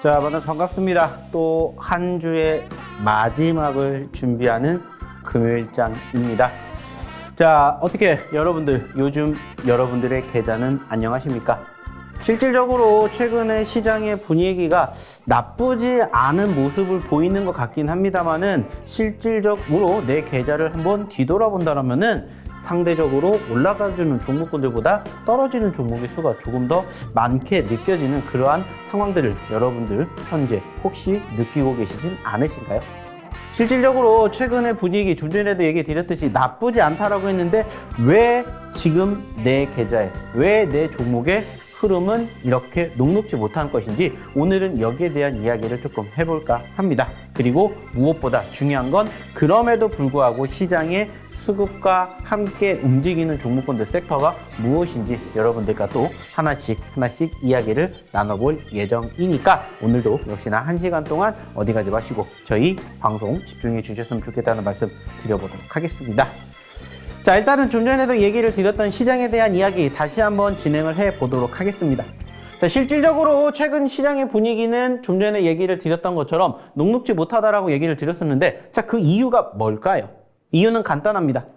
자, 만나서 반갑습니다. 또 한 주의 마지막을 준비하는 금요일장입니다. 자, 어떻게 여러분들, 요즘 여러분들의 계좌는 안녕하십니까? 실질적으로 최근에 시장의 분위기가 나쁘지 않은 모습을 보이는 것 같긴 합니다만은 실질적으로 내 계좌를 한번 뒤돌아본다면은 상대적으로 올라가주는 종목군들보다 떨어지는 종목의 수가 조금 더 많게 느껴지는 그러한 상황들을 여러분들 현재 혹시 느끼고 계시진 않으신가요? 실질적으로 최근의 분위기, 좀 전에도 얘기 드렸듯이 나쁘지 않다라고 했는데 왜 지금 내 계좌에, 왜 내 종목의 흐름은 이렇게 녹록지 못한 것인지 오늘은 여기에 대한 이야기를 조금 해볼까 합니다. 그리고 무엇보다 중요한 건 그럼에도 불구하고 시장의 수급과 함께 움직이는 종목군들 섹터가 무엇인지 여러분들과 또 하나씩 이야기를 나눠볼 예정이니까 오늘도 역시나 1시간 동안 어디 가지 마시고 저희 방송 집중해 주셨으면 좋겠다는 말씀 드려보도록 하겠습니다. 자, 일단은 좀 전에도 얘기를 드렸던 시장에 대한 이야기 다시 한번 진행을 해 보도록 하겠습니다. 자, 실질적으로 최근 시장의 분위기는 좀 전에 얘기를 드렸던 것처럼 녹록지 못하다라고 얘기를 드렸었는데 자, 그 이유가 뭘까요? 이유는 간단합니다.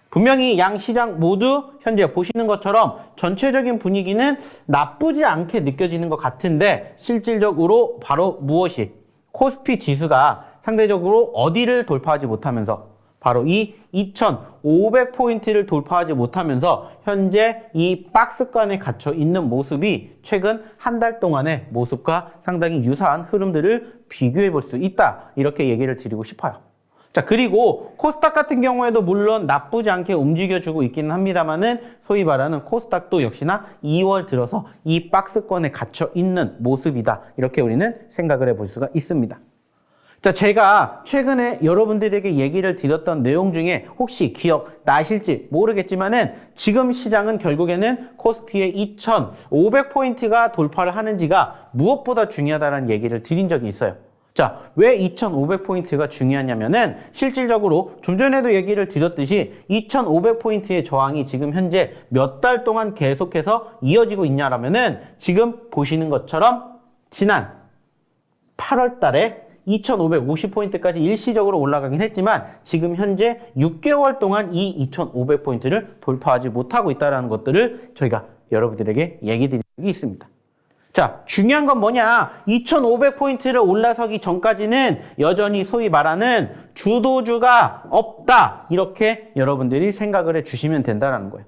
분명히 양 시장 모두 현재 보시는 것처럼 전체적인 분위기는 나쁘지 않게 느껴지는 것 같은데 실질적으로 바로 무엇이 코스피 지수가 상대적으로 어디를 돌파하지 못하면서 바로 이 2,500포인트를 돌파하지 못하면서 현재 이 박스권에 갇혀 있는 모습이 최근 한 달 동안의 모습과 상당히 유사한 흐름들을 비교해 볼 수 있다. 이렇게 얘기를 드리고 싶어요. 자, 그리고 코스닥 같은 경우에도 물론 나쁘지 않게 움직여주고 있기는 합니다만은 소위 말하는 코스닥도 역시나 2월 들어서 이 박스권에 갇혀 있는 모습이다. 이렇게 우리는 생각을 해볼 수가 있습니다. 자, 제가 최근에 여러분들에게 얘기를 드렸던 내용 중에 혹시 기억 나실지 모르겠지만은 지금 시장은 결국에는 코스피의 2,500포인트가 돌파를 하는지가 무엇보다 중요하다는 얘기를 드린 적이 있어요. 자, 왜 2,500포인트가 중요하냐면은 실질적으로 좀 전에도 얘기를 드렸듯이 2,500포인트의 저항이 지금 현재 몇 달 동안 계속해서 이어지고 있냐라면은 지금 보시는 것처럼 지난 8월 달에 2,550포인트까지 일시적으로 올라가긴 했지만 지금 현재 6개월 동안 이 2,500포인트를 돌파하지 못하고 있다는 것들을 저희가 여러분들에게 얘기 드린 적이 있습니다. 자, 중요한 건 뭐냐? 2,500포인트를 올라서기 전까지는 여전히 소위 말하는 주도주가 없다. 이렇게 여러분들이 생각을 해주시면 된다는 거예요.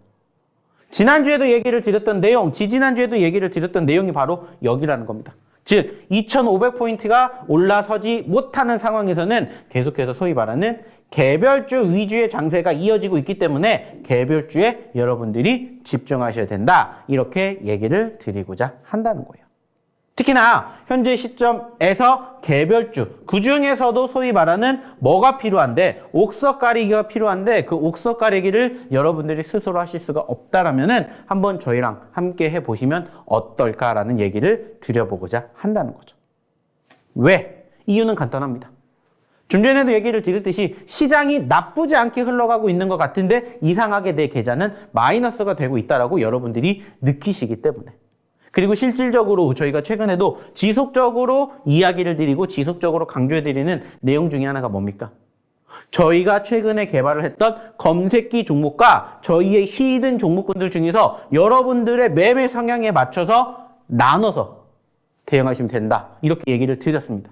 지난주에도 얘기를 드렸던 내용, 지지난주에도 얘기를 드렸던 내용이 바로 여기라는 겁니다. 즉 2,500포인트가 올라서지 못하는 상황에서는 계속해서 소위 말하는 개별주 위주의 장세가 이어지고 있기 때문에 개별주에 여러분들이 집중하셔야 된다. 이렇게 얘기를 드리고자 한다는 거예요. 특히나 현재 시점에서 개별주, 그중에서도 소위 말하는 뭐가 필요한데 옥석 가리기가 필요한데 그 옥석 가리기를 여러분들이 스스로 하실 수가 없다라면은 한번 저희랑 함께 해보시면 어떨까라는 얘기를 드려보고자 한다는 거죠. 왜? 이유는 간단합니다. 좀 전에도 얘기를 드렸듯이 시장이 나쁘지 않게 흘러가고 있는 것 같은데 이상하게 내 계좌는 마이너스가 되고 있다라고 여러분들이 느끼시기 때문에. 그리고 실질적으로 저희가 최근에도 지속적으로 이야기를 드리고 지속적으로 강조해드리는 내용 중에 하나가 뭡니까? 저희가 최근에 개발을 했던 검색기 종목과 저희의 히든 종목군들 중에서 여러분들의 매매 성향에 맞춰서 나눠서 대응하시면 된다. 이렇게 얘기를 드렸습니다.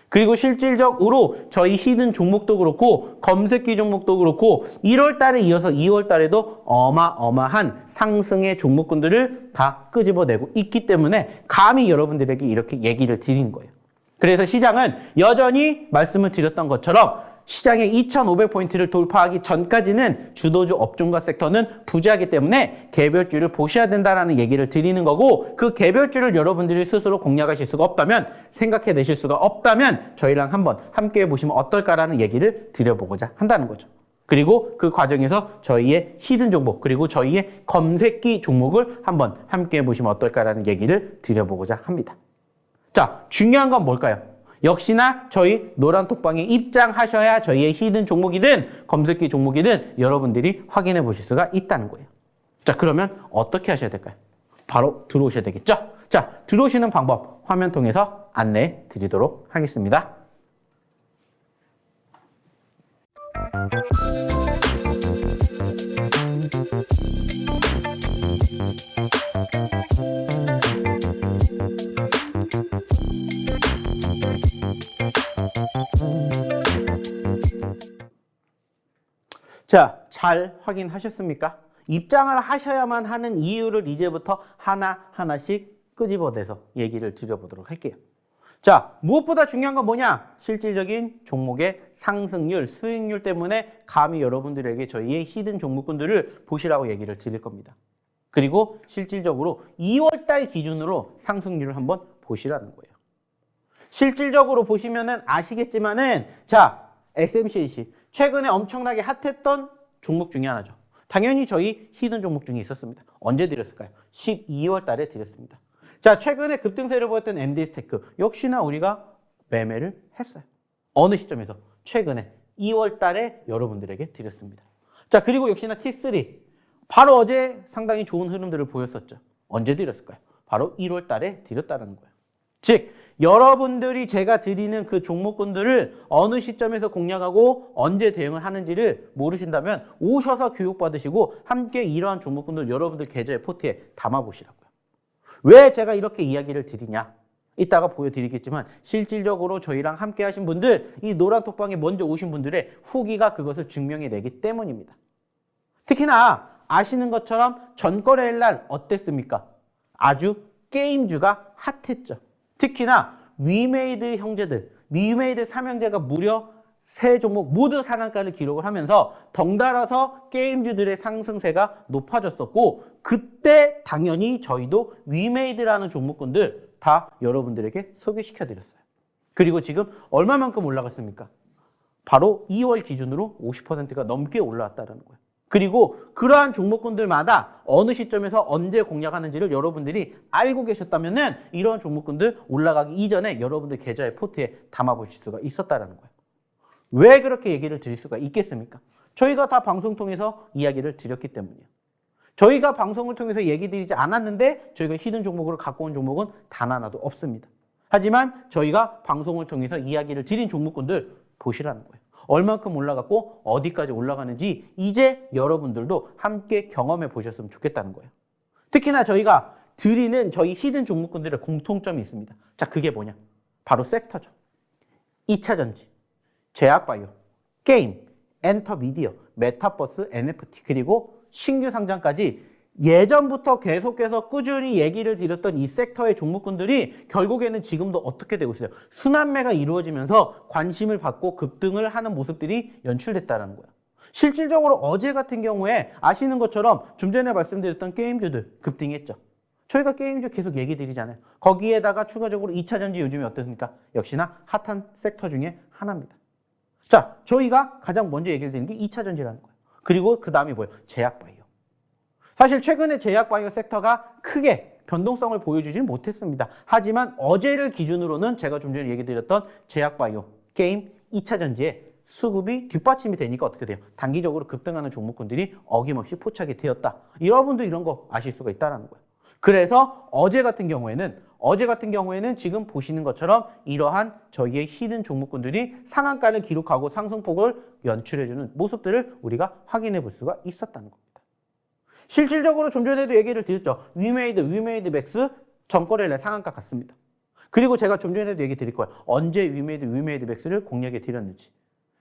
그리고 실질적으로 저희 히든 종목도 그렇고 검색기 종목도 그렇고 1월 달에 이어서 2월 달에도 어마어마한 상승의 종목군들을 다 끄집어내고 있기 때문에 감히 여러분들에게 이렇게 얘기를 드린 거예요. 그래서 시장은 여전히 말씀을 드렸던 것처럼 시장의 2,500포인트를 돌파하기 전까지는 주도주 업종과 섹터는 부재하기 때문에 개별주를 보셔야 된다는 얘기를 드리는 거고 그 개별주를 여러분들이 스스로 공략하실 수가 없다면 생각해내실 수가 없다면 저희랑 한번 함께 해보시면 어떨까라는 얘기를 드려보고자 한다는 거죠. 그리고 그 과정에서 저희의 히든 종목 그리고 저희의 검색기 종목을 한번 함께 해보시면 어떨까라는 얘기를 드려보고자 합니다. 자, 중요한 건 뭘까요? 역시나 저희 노란톡방에 입장하셔야 저희의 히든 종목이든 검색기 종목이든 여러분들이 확인해 보실 수가 있다는 거예요. 자, 그러면 어떻게 하셔야 될까요? 바로 들어오셔야 되겠죠? 자, 들어오시는 방법 화면 통해서 안내해 드리도록 하겠습니다. 자, 잘 확인하셨습니까? 입장을 하셔야만 하는 이유를 이제부터 하나하나씩 끄집어내서 얘기를 드려보도록 할게요. 자, 무엇보다 중요한 건 뭐냐? 실질적인 종목의 상승률, 수익률 때문에 감히 여러분들에게 저희의 히든 종목군들을 보시라고 얘기를 드릴 겁니다. 그리고 실질적으로 2월달 기준으로 상승률을 한번 보시라는 거예요. 실질적으로 보시면은 아시겠지만은, 자, SMCNC. 최근에 엄청나게 핫했던 종목 중에 하나죠. 당연히 저희 히든 종목 중에 있었습니다. 언제 드렸을까요? 12월 달에 드렸습니다. 자, 최근에 급등세를 보였던 MD스테크 역시나 우리가 매매를 했어요. 어느 시점에서? 최근에 2월 달에 여러분들에게 드렸습니다. 자, 그리고 역시나 T3 바로 어제 상당히 좋은 흐름들을 보였었죠. 언제 드렸을까요? 바로 1월 달에 드렸다는 거예요. 즉, 여러분들이 제가 드리는 그 종목군들을 어느 시점에서 공략하고 언제 대응을 하는지를 모르신다면 오셔서 교육받으시고 함께 이러한 종목군들 여러분들 계좌의 포트에 담아보시라고요. 왜 제가 이렇게 이야기를 드리냐? 이따가 보여드리겠지만 실질적으로 저희랑 함께 하신 분들, 이 노란 톡방에 먼저 오신 분들의 후기가 그것을 증명해내기 때문입니다. 특히나 아시는 것처럼 전거래일 날 어땠습니까? 아주 게임주가 핫했죠. 특히나 위메이드 형제들, 위메이드 삼형제가 무려 3종목 모두 상한가를 기록을 하면서 덩달아서 게임주들의 상승세가 높아졌었고, 그때 당연히 저희도 위메이드라는 종목군들 다 여러분들에게 소개시켜드렸어요. 그리고 지금 얼마만큼 올라갔습니까? 바로 2월 기준으로 50%가 넘게 올라왔다는 거예요. 그리고 그러한 종목군들마다 어느 시점에서 언제 공략하는지를 여러분들이 알고 계셨다면 이런 종목군들 올라가기 이전에 여러분들 계좌의 포트에 담아보실 수가 있었다는 거예요. 왜 그렇게 얘기를 드릴 수가 있겠습니까? 저희가 다 방송 통해서 이야기를 드렸기 때문이에요. 저희가 방송을 통해서 얘기 드리지 않았는데 저희가 히든 종목으로 갖고 온 종목은 단 하나도 없습니다. 하지만 저희가 방송을 통해서 이야기를 드린 종목군들 보시라는 거예요. 얼만큼 올라갔고 어디까지 올라가는지 이제 여러분들도 함께 경험해 보셨으면 좋겠다는 거예요. 특히나 저희가 드리는 저희 히든 종목군들의 공통점이 있습니다. 자, 그게 뭐냐? 바로 섹터죠. 2차전지, 제약바이오, 게임, 엔터미디어, 메타버스, NFT, 그리고 신규 상장까지 예전부터 계속해서 꾸준히 얘기를 드렸던 이 섹터의 종목군들이 결국에는 지금도 어떻게 되고 있어요? 순환매가 이루어지면서 관심을 받고 급등을 하는 모습들이 연출됐다는 거예요. 실질적으로 어제 같은 경우에 아시는 것처럼 좀 전에 말씀드렸던 게임주들 급등했죠. 저희가 게임주 계속 얘기 드리잖아요. 거기에다가 추가적으로 2차전지 요즘에 어떻습니까? 역시나 핫한 섹터 중에 하나입니다. 자, 저희가 가장 먼저 얘기를 드리는 게 2차전지라는 거예요. 그리고 그 다음이 뭐예요? 제약바이오. 사실 최근에 제약바이오 섹터가 크게 변동성을 보여주지는 못했습니다. 하지만 어제를 기준으로는 제가 좀 전에 얘기 드렸던 제약바이오, 게임, 2차전지에 수급이 뒷받침이 되니까 어떻게 돼요? 단기적으로 급등하는 종목군들이 어김없이 포착이 되었다. 여러분도 이런 거 아실 수가 있다는 거예요. 그래서 어제 같은 경우에는 지금 보시는 것처럼 이러한 저희의 히든 종목군들이 상한가를 기록하고 상승폭을 연출해주는 모습들을 우리가 확인해 볼 수가 있었다는 겁니다. 실질적으로 좀 전에도 얘기를 드렸죠. 위메이드 맥스 전거래일 상한가 같습니다. 그리고 제가 좀 전에도 얘기 드릴 거예요. 언제 위메이드 맥스를 공략해 드렸는지.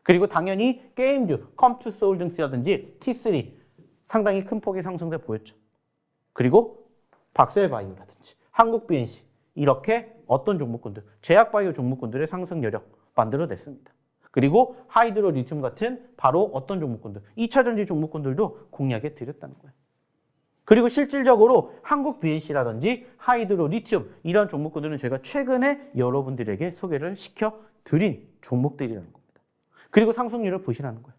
그리고 당연히 게임주, 컴투스 홀딩스라든지 T3 상당히 큰 폭의 상승세 보였죠. 그리고 박셀바이오라든지 한국 BNC 이렇게 어떤 종목군들, 제약바이오 종목군들의 상승 여력 만들어냈습니다. 그리고 하이드로 리튬 같은 바로 어떤 종목군들, 2차전지 종목군들도 공략해 드렸다는 거예요. 그리고 실질적으로 한국 BNC라든지 하이드로 리튬 이런 종목군들은 제가 최근에 여러분들에게 소개를 시켜드린 종목들이라는 겁니다. 그리고 상승률을 보시라는 거예요.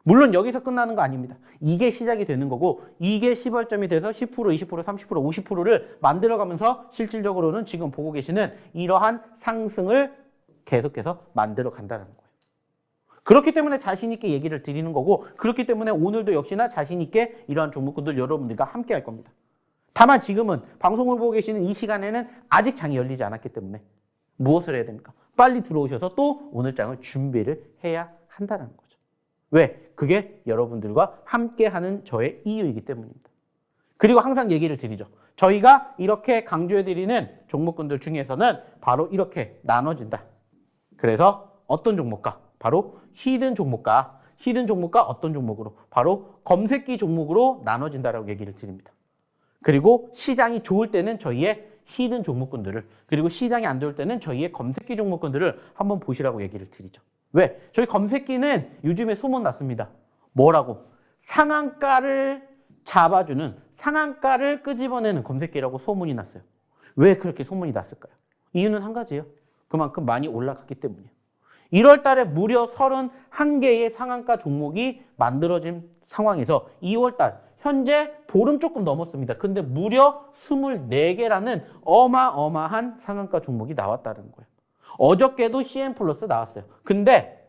물론 여기서 끝나는 거 아닙니다. 이게 시작이 되는 거고 이게 시발점이 돼서 10%, 20%, 30%, 50%를 만들어가면서 실질적으로는 지금 보고 계시는 이러한 상승을 계속해서 만들어 간다는 거예요. 그렇기 때문에 자신 있게 얘기를 드리는 거고 그렇기 때문에 오늘도 역시나 자신 있게 이러한 종목군들 여러분들과 함께 할 겁니다. 다만 지금은 방송을 보고 계시는 이 시간에는 아직 장이 열리지 않았기 때문에 무엇을 해야 됩니까? 빨리 들어오셔서 또 오늘 장을 준비를 해야 한다는 거죠. 왜? 그게 여러분들과 함께하는 저의 이유이기 때문입니다. 그리고 항상 얘기를 드리죠. 저희가 이렇게 강조해드리는 종목군들 중에서는 바로 이렇게 나눠진다. 그래서 어떤 종목과? 바로 히든 종목과 어떤 종목으로? 바로 검색기 종목으로 나눠진다라고 얘기를 드립니다. 그리고 시장이 좋을 때는 저희의 히든 종목군들을, 그리고 시장이 안 좋을 때는 저희의 검색기 종목군들을 한번 보시라고 얘기를 드리죠. 왜? 저희 검색기는 요즘에 소문 났습니다. 뭐라고? 상한가를 잡아주는, 상한가를 끄집어내는 검색기라고 소문이 났어요. 왜 그렇게 소문이 났을까요? 이유는 한 가지예요. 그만큼 많이 올라갔기 때문이에요. 1월 달에 무려 31개의 상한가 종목이 만들어진 상황에서 2월 달, 현재 보름 조금 넘었습니다. 근데 무려 24개라는 어마어마한 상한가 종목이 나왔다는 거예요. 어저께도 CN 플러스 나왔어요. 근데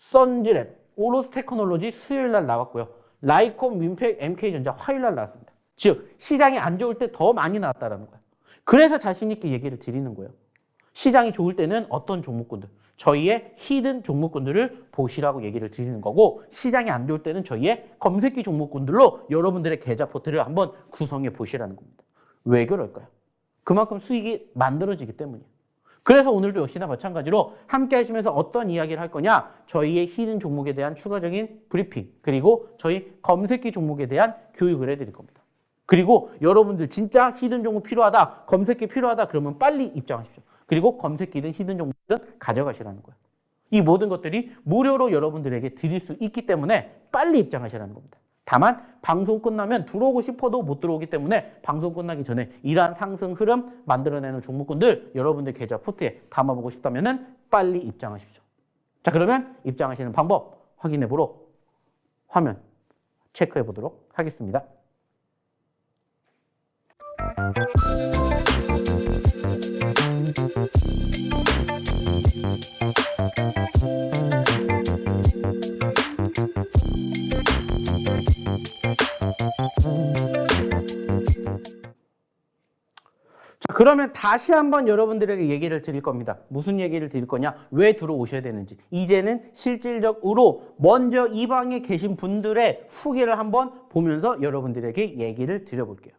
선지랩, 오로스 테크놀로지 수요일 날 나왔고요. 라이콤, 윈팩, MK전자 화요일 날 나왔습니다. 즉 시장이 안 좋을 때 더 많이 나왔다는 거예요. 그래서 자신 있게 얘기를 드리는 거예요. 시장이 좋을 때는 어떤 종목군들, 저희의 히든 종목군들을 보시라고 얘기를 드리는 거고, 시장이 안 좋을 때는 저희의 검색기 종목군들로 여러분들의 계좌 포트를 한번 구성해 보시라는 겁니다. 왜 그럴까요? 그만큼 수익이 만들어지기 때문이에요. 그래서 오늘도 역시나 마찬가지로 함께 하시면서 어떤 이야기를 할 거냐, 저희의 히든 종목에 대한 추가적인 브리핑, 그리고 저희 검색기 종목에 대한 교육을 해드릴 겁니다. 그리고 여러분들 진짜 히든 종목 필요하다, 검색기 필요하다 그러면 빨리 입장하십시오. 그리고 검색기든 히든 종목이든 가져가시라는 거예요. 이 모든 것들이 무료로 여러분들에게 드릴 수 있기 때문에 빨리 입장하시라는 겁니다. 다만 방송 끝나면 들어오고 싶어도 못 들어오기 때문에 방송 끝나기 전에 이러한 상승 흐름 만들어내는 종목군들 여러분들 계좌 포트에 담아보고 싶다면 빨리 입장하십시오. 자, 그러면 입장하시는 방법 확인해 보러 화면 체크해 보도록 하겠습니다. 자, 그러면 다시 한번 여러분들에게 얘기를 드릴 겁니다. 무슨 얘기를 드릴 거냐? 왜 들어오셔야 되는지. 이제는 실질적으로 먼저 이 방에 계신 분들의 후기를 한번 보면서 여러분들에게 얘기를 드려볼게요.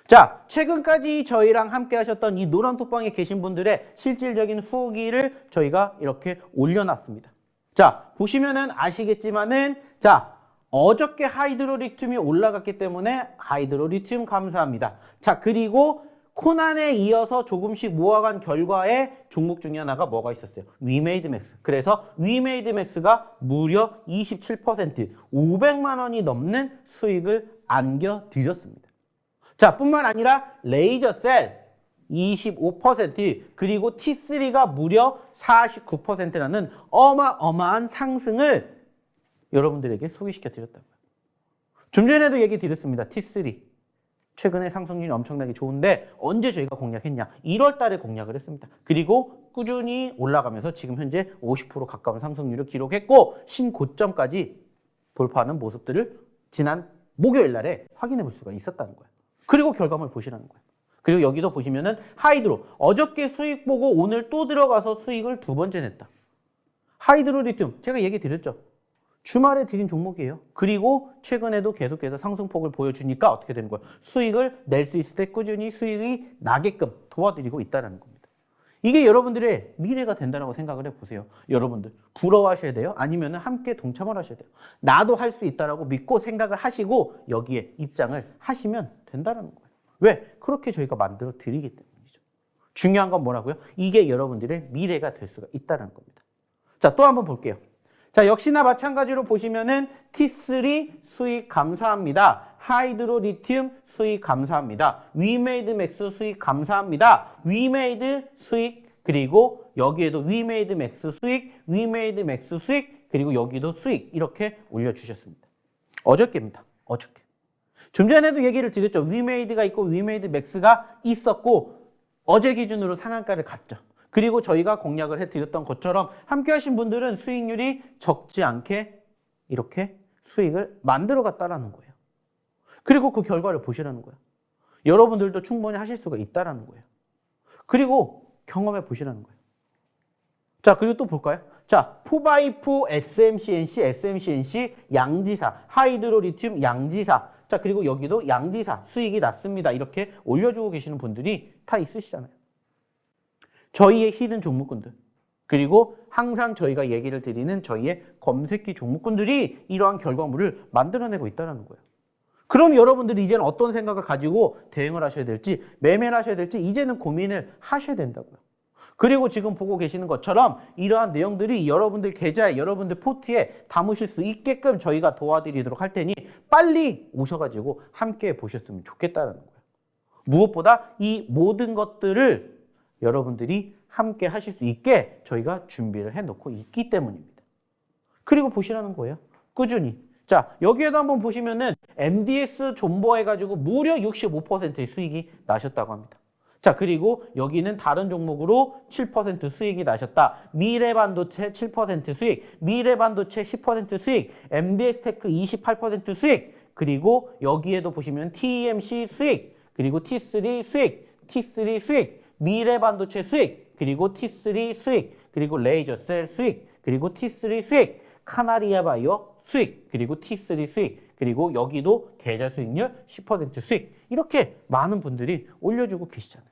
자, 최근까지 저희랑 함께 하셨던 이 노란톡방에 계신 분들의 실질적인 후기를 저희가 이렇게 올려놨습니다. 자, 보시면은 아시겠지만은, 자, 어저께 하이드로리튬이 올라갔기 때문에 하이드로리튬 감사합니다. 자, 그리고 코난에 이어서 조금씩 모아간 결과에 종목 중에 하나가 뭐가 있었어요? 위메이드맥스. 그래서 위메이드맥스가 무려 27%, 500만 원이 넘는 수익을 안겨드렸습니다. 자, 뿐만 아니라 레이저셀 25%, 그리고 T3가 무려 49%라는 어마어마한 상승을 여러분들에게 소개시켜 드렸다고요. 좀 전에도 얘기 드렸습니다. T3. 최근에 상승률이 엄청나게 좋은데 언제 저희가 공략했냐? 1월 달에 공략을 했습니다. 그리고 꾸준히 올라가면서 지금 현재 50% 가까운 상승률을 기록했고 신고점까지 돌파하는 모습들을 지난 목요일 날에 확인해 볼 수가 있었다는 거예요. 그리고 결과물 보시라는 거예요. 그리고 여기도 보시면은 하이드로 어저께 수익 보고 오늘 또 들어가서 수익을 2번째 냈다. 하이드로 리튬 제가 얘기 드렸죠. 주말에 드린 종목이에요. 그리고 최근에도 계속해서 상승폭을 보여주니까 어떻게 되는 거예요? 수익을 낼 수 있을 때 꾸준히 수익이 나게끔 도와드리고 있다는 겁니다. 이게 여러분들의 미래가 된다고 생각을 해보세요. 여러분들 부러워하셔야 돼요? 아니면 함께 동참을 하셔야 돼요? 나도 할 수 있다라고 믿고 생각을 하시고 여기에 입장을 하시면 된다는 거예요. 왜? 그렇게 저희가 만들어 드리기 때문이죠. 중요한 건 뭐라고요? 이게 여러분들의 미래가 될 수가 있다는 겁니다. 자, 또 한번 볼게요. 자, 역시나 마찬가지로 보시면은 T3 수익 감사합니다. 하이드로 리튬 수익 감사합니다. 위메이드 맥스 수익 감사합니다. 위메이드 수익, 그리고 여기에도 위메이드 맥스 수익, 위메이드 맥스 수익, 그리고 여기도 수익 이렇게 올려주셨습니다. 어저께입니다. 어저께. 좀 전에도 얘기를 드렸죠. 위메이드가 있고 위메이드 맥스가 있었고 어제 기준으로 상한가를 갔죠. 그리고 저희가 공략을 해드렸던 것처럼 함께 하신 분들은 수익률이 적지 않게 이렇게 수익을 만들어 갔다라는 거예요. 그리고 그 결과를 보시라는 거예요. 여러분들도 충분히 하실 수가 있다라는 거예요. 그리고 경험해 보시라는 거예요. 자, 그리고 또 볼까요? 자, 4x4 SMCNC, SMCNC 양지사, 하이드로리튬 양지사. 자, 그리고 여기도 양지사 수익이 났습니다. 이렇게 올려주고 계시는 분들이 다 있으시잖아요. 저희의 히든 종목군들. 그리고 항상 저희가 얘기를 드리는 저희의 검색기 종목군들이 이러한 결과물을 만들어내고 있다는 거예요. 그럼 여러분들이 이제는 어떤 생각을 가지고 대응을 하셔야 될지, 매매를 하셔야 될지 이제는 고민을 하셔야 된다고요. 그리고 지금 보고 계시는 것처럼 이러한 내용들이 여러분들 계좌에, 여러분들 포트에 담으실 수 있게끔 저희가 도와드리도록 할 테니 빨리 오셔가지고 함께 보셨으면 좋겠다는 거예요. 무엇보다 이 모든 것들을 여러분들이 함께 하실 수 있게 저희가 준비를 해놓고 있기 때문입니다. 그리고 보시라는 거예요. 꾸준히. 자, 여기에도 한번 보시면은 MDS 존버해가지고 무려 65%의 수익이 나셨다고 합니다. 자, 그리고 여기는 다른 종목으로 7% 수익이 나셨다. 미래반도체 7% 수익, 미래반도체 10% 수익, MDS테크 28% 수익, 그리고 여기에도 보시면 TMC 수익, 그리고 T3 수익, T3 수익, 미래반도체 수익, 그리고 T3 수익, 그리고 레이저셀 수익, 그리고 T3 수익, 카나리아 바이오 수익, 그리고 T3 수익, 그리고 여기도 계좌 수익률 10% 수익. 이렇게 많은 분들이 올려주고 계시잖아요.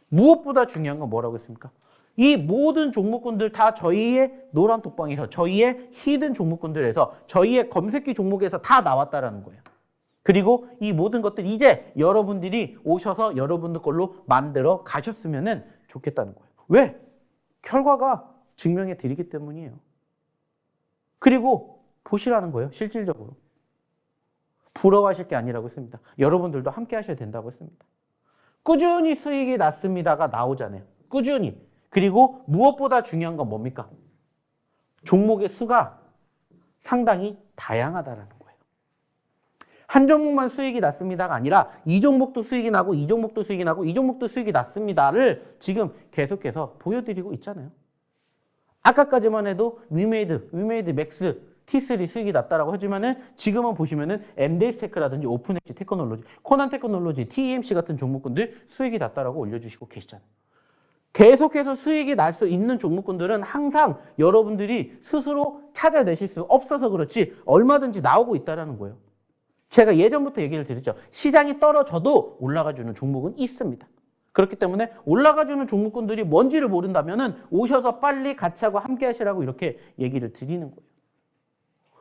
무엇보다 중요한 건 뭐라고 했습니까? 이 모든 종목군들 다 저희의 노란 톡방에서, 저희의 히든 종목군들에서, 저희의 검색기 종목에서 다 나왔다라는 거예요. 그리고 이 모든 것들 이제 여러분들이 오셔서 여러분들 걸로 만들어 가셨으면 좋겠다는 거예요. 왜? 결과가 증명해 드리기 때문이에요. 그리고 보시라는 거예요. 실질적으로. 부러워하실 게 아니라고 했습니다. 여러분들도 함께 하셔야 된다고 했습니다. 꾸준히 수익이 났습니다가 나오잖아요. 꾸준히. 그리고 무엇보다 중요한 건 뭡니까? 종목의 수가 상당히 다양하다라는 거예요. 한 종목만 수익이 났습니다가 아니라 이 종목도 수익이 나고 이 종목도 수익이 나고 이 종목도 수익이 났습니다를 지금 계속해서 보여드리고 있잖아요. 아까까지만 해도 위메이드 맥스, T3 수익이 났다라고 하지만은 지금은 보시면은 MDS테크라든지 오픈엣지 테크놀로지, 코난 테크놀로지, TEMC 같은 종목군들 수익이 났다라고 올려주시고 계시잖아요. 계속해서 수익이 날 수 있는 종목군들은 항상 여러분들이 스스로 찾아내실 수 없어서 그렇지 얼마든지 나오고 있다는 거예요. 제가 예전부터 얘기를 드렸죠. 시장이 떨어져도 올라가주는 종목은 있습니다. 그렇기 때문에 올라가주는 종목군들이 뭔지를 모른다면은 오셔서 빨리 같이 하고 함께 하시라고 이렇게 얘기를 드리는 거예요.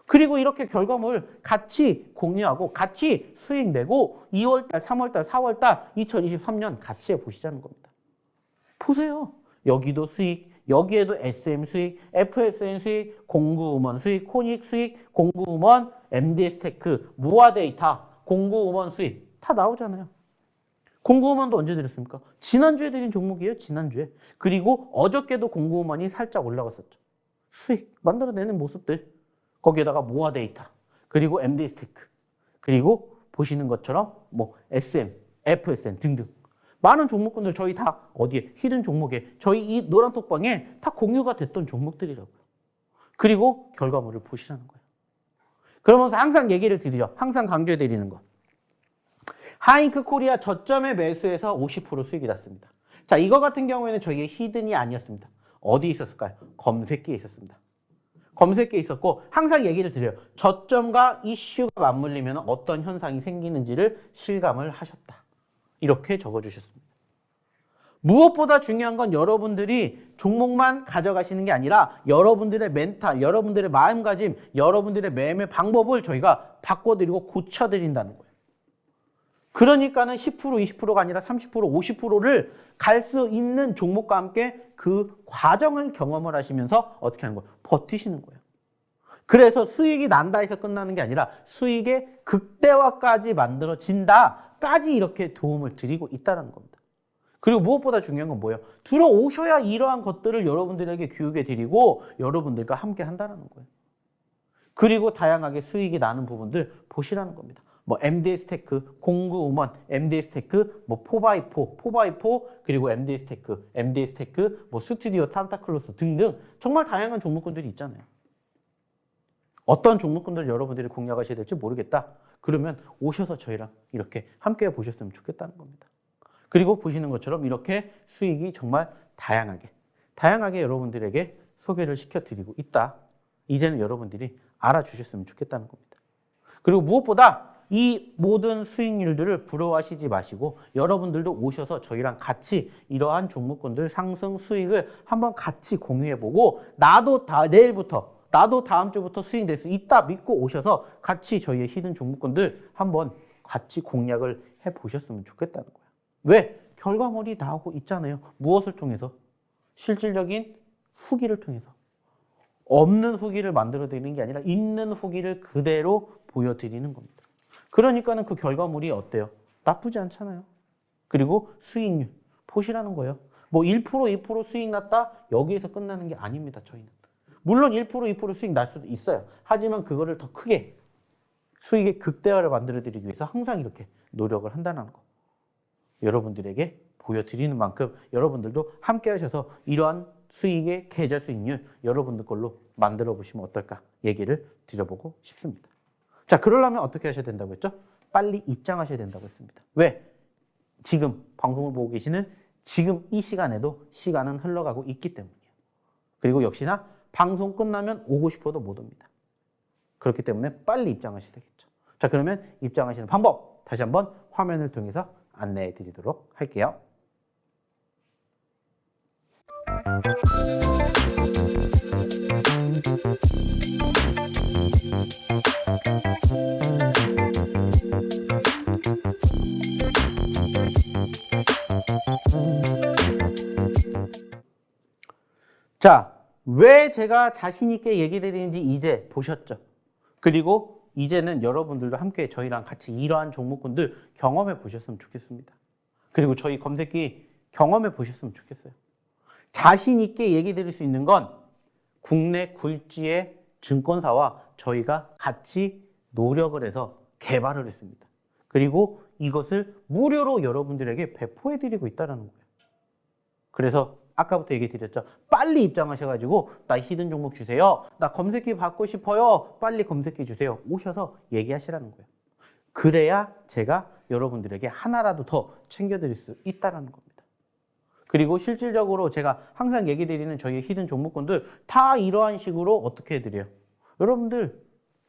그리고 이렇게 결과물 같이 공유하고 같이 수익 내고 2월달, 3월달, 4월달 2023년 같이 해보시자는 겁니다. 보세요. 여기도 수익, 여기에도 SM 수익, FSN 수익, 공구음원 수익, 코닉 수익, 공구음원, MDS테크, 모아데이터, 공구음원 수익 다 나오잖아요. 공구음원도 언제 드렸습니까? 지난주에 드린 종목이에요. 지난주에. 그리고 어저께도 공구음원이 살짝 올라갔었죠. 수익 만들어내는 모습들. 거기에다가 모아데이터, 그리고 MD스테크, 그리고 보시는 것처럼 뭐 SM, FSN 등등 많은 종목군들 저희 다 어디에? 히든 종목에 저희 이 노란 톡방에 다 공유가 됐던 종목들이라고요. 그리고 결과물을 보시라는 거예요. 그러면서 항상 얘기를 드리죠. 항상 강조해 드리는 거. 하이크 코리아 저점의 매수에서 50% 수익이 났습니다. 자, 이거 같은 경우에는 저희의 히든이 아니었습니다. 어디 있었을까요? 검색기에 있었습니다. 검색기에 있었고 항상 얘기를 드려요. 저점과 이슈가 맞물리면 어떤 현상이 생기는지를 실감을 하셨다. 이렇게 적어주셨습니다. 무엇보다 중요한 건 여러분들이 종목만 가져가시는 게 아니라 여러분들의 멘탈, 여러분들의 마음가짐, 여러분들의 매매 방법을 저희가 바꿔드리고 고쳐드린다는 거예요. 그러니까는 10%, 20%가 아니라 30%, 50%를 갈 수 있는 종목과 함께 그 과정을 경험을 하시면서 어떻게 하는 거예요? 버티시는 거예요. 그래서 수익이 난다 해서 끝나는 게 아니라 수익의 극대화까지 만들어진다까지 이렇게 도움을 드리고 있다는 겁니다. 그리고 무엇보다 중요한 건 뭐예요? 들어오셔야 이러한 것들을 여러분들에게 교육해 드리고 여러분들과 함께 한다는 거예요. 그리고 다양하게 수익이 나는 부분들 보시라는 겁니다. 뭐 MD스테크, 공구음원, MD스테크, 뭐 4x4, 그리고 MD스테크, 뭐 스튜디오 산타클로스 등등 정말 다양한 종목군들이 있잖아요. 어떤 종목군들 여러분들이 공략하셔야 될지 모르겠다. 그러면 오셔서 저희랑 이렇게 함께 보셨으면 좋겠다는 겁니다. 그리고 보시는 것처럼 이렇게 수익이 정말 다양하게 여러분들에게 소개를 시켜드리고 있다. 이제는 여러분들이 알아주셨으면 좋겠다는 겁니다. 그리고 무엇보다 이 모든 수익률들을 부러워하시지 마시고 여러분들도 오셔서 저희랑 같이 이러한 종목군들 상승 수익을 한번 같이 공유해보고 나도 다음 주부터 수익 낼 수 있다 믿고 오셔서 같이 저희의 히든 종목군들 한번 같이 공략을 해보셨으면 좋겠다는 거예요. 왜? 결과물이 나오고 있잖아요. 무엇을 통해서? 실질적인 후기를 통해서. 없는 후기를 만들어드리는 게 아니라 있는 후기를 그대로 보여드리는 겁니다. 그러니까는 그 결과물이 어때요? 나쁘지 않잖아요. 그리고 수익률 보시라는 거예요. 뭐 1%, 2% 수익 났다? 여기에서 끝나는 게 아닙니다. 저희는. 물론 1%, 2% 수익 날 수도 있어요. 하지만 그거를 더 크게 수익의 극대화를 만들어드리기 위해서 항상 이렇게 노력을 한다는 거. 여러분들에게 보여드리는 만큼 여러분들도 함께 하셔서 이러한 수익의 계좌 수익률 여러분들 걸로 만들어 보시면 어떨까 얘기를 드려보고 싶습니다. 자, 그러려면 어떻게 하셔야 된다고 했죠? 빨리 입장하셔야 된다고 했습니다. 왜? 지금 방송을 보고 계시는 지금 이 시간에도 시간은 흘러가고 있기 때문이에요. 그리고 역시나 방송 끝나면 오고 싶어도 못 옵니다. 그렇기 때문에 빨리 입장하셔야 되겠죠. 자, 그러면 입장하시는 방법 다시 한번 화면을 통해서 안내해 드리도록 할게요. 자, 왜 제가 자신 있게 얘기 드리는지 이제 보셨죠? 그리고 이제는 여러분들도 함께 저희랑 같이 이러한 종목군들 경험해 보셨으면 좋겠습니다. 그리고 저희 검색기 경험해 보셨으면 좋겠어요. 자신 있게 얘기 드릴 수 있는 건 국내 굴지의 증권사와 저희가 같이 노력을 해서 개발을 했습니다. 그리고 이것을 무료로 여러분들에게 배포해 드리고 있다는 거예요. 그래서 아까부터 얘기 드렸죠. 빨리 입장하셔가지고 나 히든 종목 주세요. 나 검색기 받고 싶어요. 빨리 검색기 주세요. 오셔서 얘기하시라는 거예요. 그래야 제가 여러분들에게 하나라도 더 챙겨드릴 수 있다는 겁니다. 그리고 실질적으로 제가 항상 얘기 드리는 저희의 히든 종목군들 다 이러한 식으로 어떻게 해드려요? 여러분들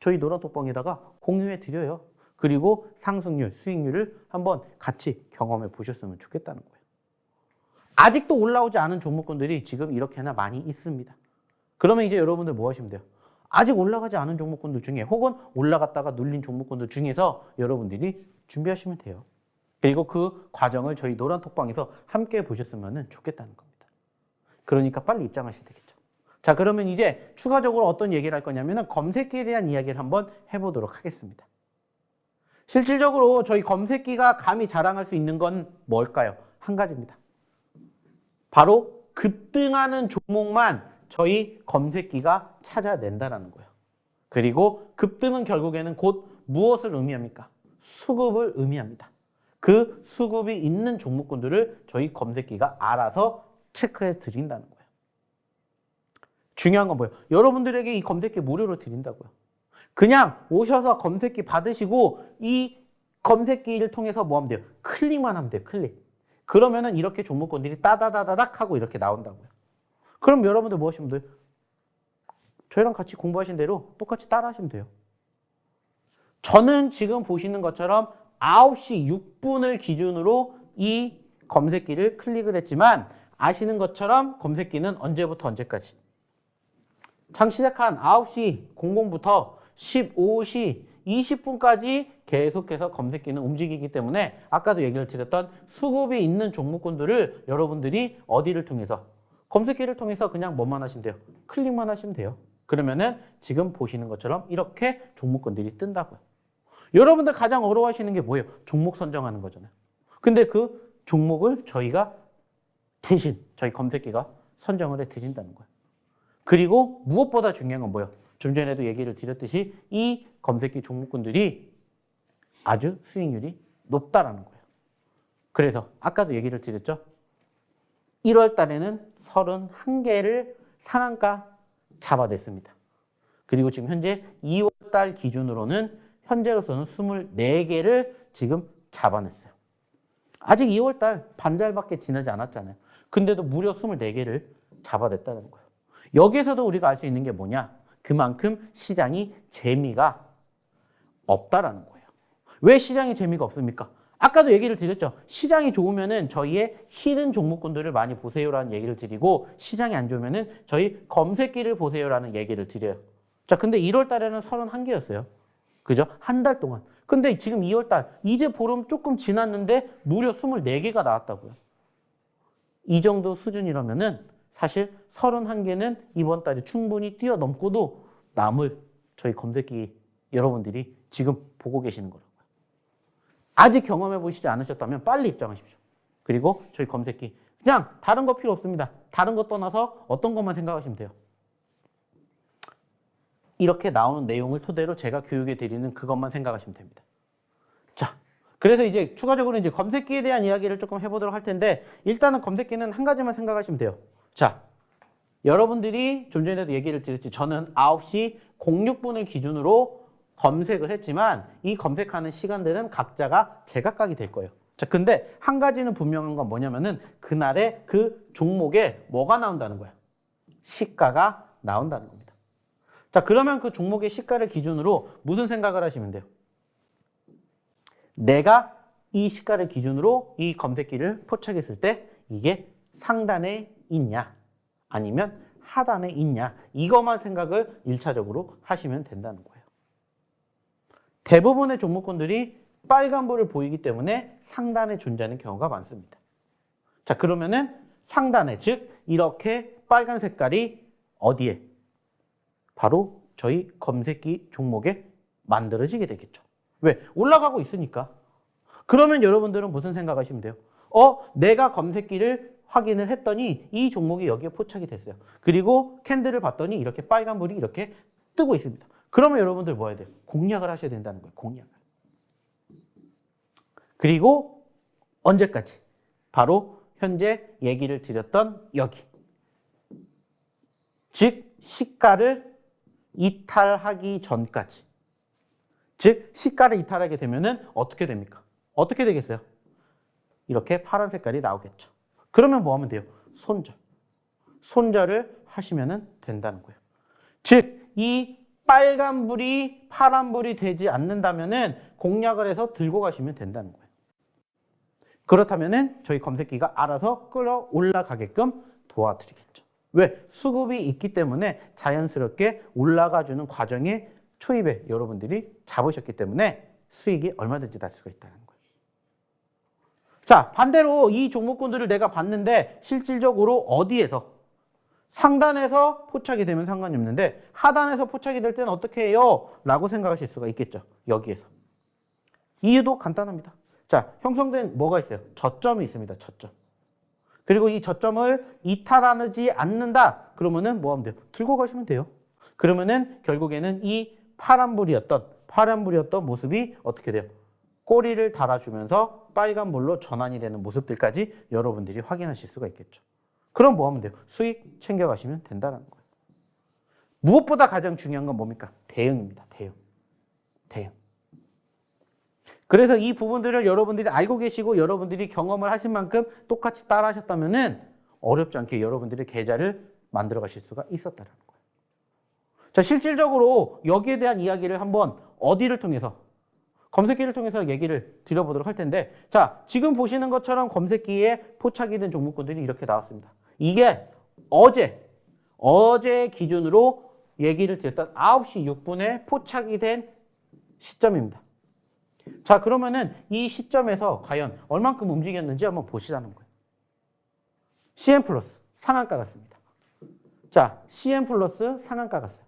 저희 노란톡방에다가 공유해 드려요. 그리고 상승률, 수익률을 한번 같이 경험해 보셨으면 좋겠다는 거예요. 아직도 올라오지 않은 종목군들이 지금 이렇게나 많이 있습니다. 그러면 이제 여러분들 뭐 하시면 돼요? 아직 올라가지 않은 종목군들 중에 혹은 올라갔다가 눌린 종목군들 중에서 여러분들이 준비하시면 돼요. 그리고 그 과정을 저희 노란톡방에서 함께 보셨으면 좋겠다는 겁니다. 그러니까 빨리 입장하셔야 되겠죠. 자, 그러면 이제 추가적으로 어떤 얘기를 할 거냐면 검색기에 대한 이야기를 한번 해보도록 하겠습니다. 실질적으로 저희 검색기가 감히 자랑할 수 있는 건 뭘까요? 한 가지입니다. 바로 급등하는 종목만 저희 검색기가 찾아낸다는 거예요. 그리고 급등은 결국에는 곧 무엇을 의미합니까? 수급을 의미합니다. 그 수급이 있는 종목군들을 저희 검색기가 알아서 체크해 드린다는 거예요. 중요한 건 뭐예요? 여러분들에게 이 검색기 무료로 드린다고요. 그냥 오셔서 검색기 받으시고 이 검색기를 통해서 뭐 하면 돼요? 클릭만 하면 돼요. 클릭. 그러면은 이렇게 종목군들이 따다다다닥 하고 이렇게 나온다고요. 그럼 여러분들 뭐 하시면 돼요? 저희랑 같이 공부하신 대로 똑같이 따라 하시면 돼요. 저는 지금 보시는 것처럼 9시 6분을 기준으로 이 검색기를 클릭을 했지만 아시는 것처럼 검색기는 언제부터 언제까지? 장 시작한 9시 00부터 15시 20분까지 계속해서 검색기는 움직이기 때문에 아까도 얘기를 드렸던 수급이 있는 종목군들을 여러분들이 어디를 통해서? 검색기를 통해서 그냥 뭐만 하시면 돼요? 클릭만 하시면 돼요. 그러면은 지금 보시는 것처럼 이렇게 종목군들이 뜬다고요. 여러분들 가장 어려워하시는 게 뭐예요? 종목 선정하는 거잖아요. 근데 그 종목을 저희가 대신 저희 검색기가 선정을 해 드린다는 거예요. 그리고 무엇보다 중요한 건 뭐예요? 좀 전에도 얘기를 드렸듯이 이 검색기 종목군들이 아주 수익률이 높다라는 거예요. 그래서 아까도 얘기를 드렸죠. 1월 달에는 31개를 상한가 잡아냈습니다. 그리고 지금 현재 2월 달 기준으로는 현재로서는 24개를 지금 잡아냈어요. 아직 2월 달 반달밖에 지나지 않았잖아요. 근데도 무려 24개를 잡아냈다는 거예요. 여기에서도 우리가 알 수 있는 게 뭐냐? 그만큼 시장이 재미가 없다라는 거예요. 왜 시장이 재미가 없습니까? 아까도 얘기를 드렸죠. 시장이 좋으면은 저희의 히든 종목군들을 많이 보세요라는 얘기를 드리고, 시장이 안 좋으면은 저희 검색기를 보세요라는 얘기를 드려요. 자, 근데 1월 달에는 31개였어요. 그죠? 한 달 동안. 근데 지금 2월 달, 이제 보름 조금 지났는데 무려 24개가 나왔다고요. 이 정도 수준이라면은 사실 31개는 이번 달에 충분히 뛰어넘고도 남을 저희 검색기 여러분들이 지금 보고 계시는 거라고요. 아직 경험해 보시지 않으셨다면 빨리 입장하십시오. 그리고 저희 검색기 그냥 다른 거 필요 없습니다. 다른 거 떠나서 어떤 것만 생각하시면 돼요. 이렇게 나오는 내용을 토대로 제가 교육해 드리는 그것만 생각하시면 됩니다. 자, 그래서 이제 추가적으로 이제 검색기에 대한 이야기를 조금 해보도록 할 텐데, 일단은 검색기는 한 가지만 생각하시면 돼요. 자, 여러분들이 좀 전에도 얘기를 드렸지. 저는 9시 06분을 기준으로 검색을 했지만 이 검색하는 시간들은 각자가 제각각이 될 거예요. 자, 근데 한 가지는 분명한 건 뭐냐면은 그날의 그 종목에 뭐가 나온다는 거야? 시가가 나온다는 겁니다. 자, 그러면 그 종목의 시가를 기준으로 무슨 생각을 하시면 돼요? 내가 이 시가를 기준으로 이 검색기를 포착했을 때 이게 상단에 있냐 아니면 하단에 있냐, 이것만 생각을 1차적으로 하시면 된다는 거예요. 대부분의 종목군들이 빨간불을 보이기 때문에 상단에 존재하는 경우가 많습니다. 자, 그러면은 상단에, 즉 이렇게 빨간 색깔이 어디에? 바로 저희 검색기 종목에 만들어지게 되겠죠. 왜? 올라가고 있으니까. 그러면 여러분들은 무슨 생각하시면 돼요? 내가 검색기를 확인을 했더니 이 종목이 여기에 포착이 됐어요. 그리고 캔들을 봤더니 이렇게 빨간불이 이렇게 뜨고 있습니다. 그러면 여러분들 뭐 해야 돼요? 공략을 하셔야 된다는 거예요. 공략을. 그리고 언제까지? 바로 현재 얘기를 드렸던 여기. 즉 시가를 이탈하기 전까지. 즉 시가를 이탈하게 되면은 어떻게 됩니까? 어떻게 되겠어요? 이렇게 파란 색깔이 나오겠죠. 그러면 뭐 하면 돼요? 손절. 손절을 하시면 된다는 거예요. 즉 이 빨간불이 파란불이 되지 않는다면은 공략을 해서 들고 가시면 된다는 거예요. 그렇다면은 저희 검색기가 알아서 끌어 올라가게끔 도와드리겠죠. 왜? 수급이 있기 때문에 자연스럽게 올라가주는 과정에 초입에 여러분들이 잡으셨기 때문에 수익이 얼마든지 날 수가 있다는 거예요. 자, 반대로 이 종목군들을 내가 봤는데 실질적으로 어디에서? 상단에서 포착이 되면 상관이 없는데 하단에서 포착이 될 때는 어떻게 해요? 라고 생각하실 수가 있겠죠. 여기에서. 이유도 간단합니다. 자, 형성된 뭐가 있어요? 저점이 있습니다. 저점. 그리고 이 저점을 이탈하지 않는다. 그러면은 뭐 하면 돼요? 들고 가시면 돼요. 그러면은 결국에는 이 파란불이었던 모습이 어떻게 돼요? 꼬리를 달아주면서 빨간불로 전환이 되는 모습들까지 여러분들이 확인하실 수가 있겠죠. 그럼 뭐 하면 돼요? 수익 챙겨가시면 된다는 거예요. 무엇보다 가장 중요한 건 뭡니까? 대응입니다. 대응. 그래서 이 부분들을 여러분들이 알고 계시고 여러분들이 경험을 하신 만큼 똑같이 따라 하셨다면은 어렵지 않게 여러분들의 계좌를 만들어 가실 수가 있었다는 거예요. 자, 실질적으로 여기에 대한 이야기를 한번 어디를 통해서? 검색기를 통해서 얘기를 드려보도록 할 텐데, 자, 지금 보시는 것처럼 검색기에 포착이 된 종목군들이 이렇게 나왔습니다. 이게 어제 기준으로 얘기를 드렸던 9시 6분에 포착이 된 시점입니다. 자, 그러면은 이 시점에서 과연 얼만큼 움직였는지 한번 보시자는 거예요. CN 플러스 상한가 같습니다. 자, CN 플러스 상한가 같어요.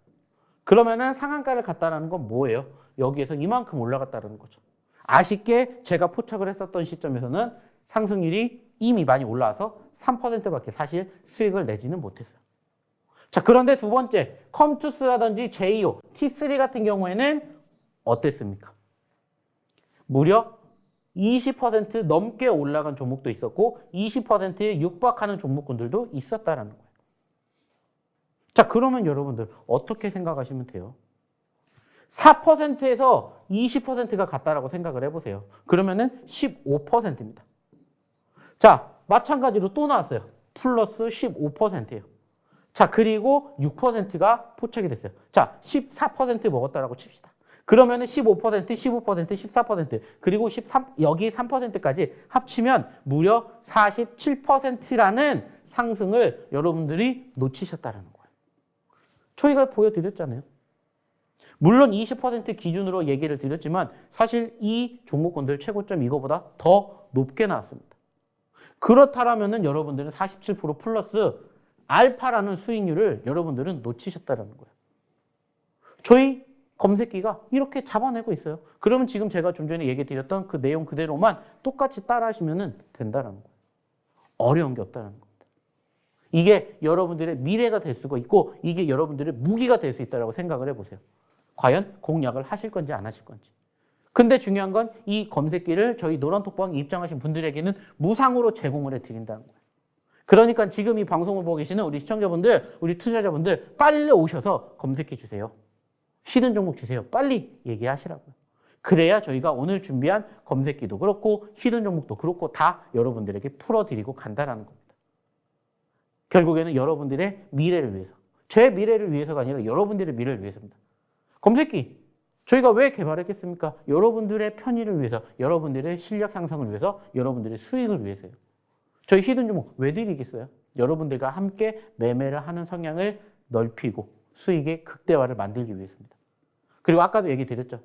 그러면은 상한가를 갔다라는 건 뭐예요? 여기에서 이만큼 올라갔다는 거죠. 아쉽게 제가 포착을 했었던 시점에서는 상승률이 이미 많이 올라와서 3%밖에 사실 수익을 내지는 못했어요. 자, 그런데 두 번째, 컴투스라든지 제이오, T3 같은 경우에는 어땠습니까? 무려 20% 넘게 올라간 종목도 있었고 20%에 육박하는 종목군들도 있었다라는 거예요. 자, 그러면 여러분들 어떻게 생각하시면 돼요? 4%에서 20%가 같다라고 생각을 해보세요. 그러면은 15%입니다. 자, 마찬가지로 또 나왔어요. 플러스 15%예요. 자, 그리고 6%가 포착이 됐어요. 자, 14% 먹었다라고 칩시다. 그러면은 15%, 15%, 14%, 그리고 13, 여기 3%까지 합치면 무려 47%라는 상승을 여러분들이 놓치셨다는 거예요. 저희가 보여드렸잖아요. 물론 20% 기준으로 얘기를 드렸지만 사실 이 종목군들 최고점 이거보다 더 높게 나왔습니다. 그렇다면은 여러분들은 47% 플러스 알파라는 수익률을 여러분들은 놓치셨다는 거예요. 저희 검색기가 이렇게 잡아내고 있어요. 그러면 지금 제가 좀 전에 얘기 드렸던 그 내용 그대로만 똑같이 따라 하시면 된다는 거예요. 어려운 게 없다는 겁니다. 이게 여러분들의 미래가 될 수가 있고 이게 여러분들의 무기가 될 수 있다고 생각을 해보세요. 과연 공략을 하실 건지 안 하실 건지. 근데 중요한 건 이 검색기를 저희 노란톡방에 입장하신 분들에게는 무상으로 제공을 해드린다는 거예요. 그러니까 지금 이 방송을 보고 계시는 우리 시청자분들, 우리 투자자분들 빨리 오셔서 검색해 주세요. 히든 종목 주세요. 빨리 얘기하시라고요. 그래야 저희가 오늘 준비한 검색기도 그렇고 히든 종목도 그렇고 다 여러분들에게 풀어드리고 간다는 겁니다. 결국에는 여러분들의 미래를 위해서. 제 미래를 위해서가 아니라 여러분들의 미래를 위해서입니다. 검색기 저희가 왜 개발했겠습니까? 여러분들의 편의를 위해서, 여러분들의 실력 향상을 위해서, 여러분들의 수익을 위해서요. 저희 히든 종목 왜 드리겠어요? 여러분들과 함께 매매를 하는 성향을 넓히고 수익의 극대화를 만들기 위해서입니다. 그리고 아까도 얘기 드렸죠.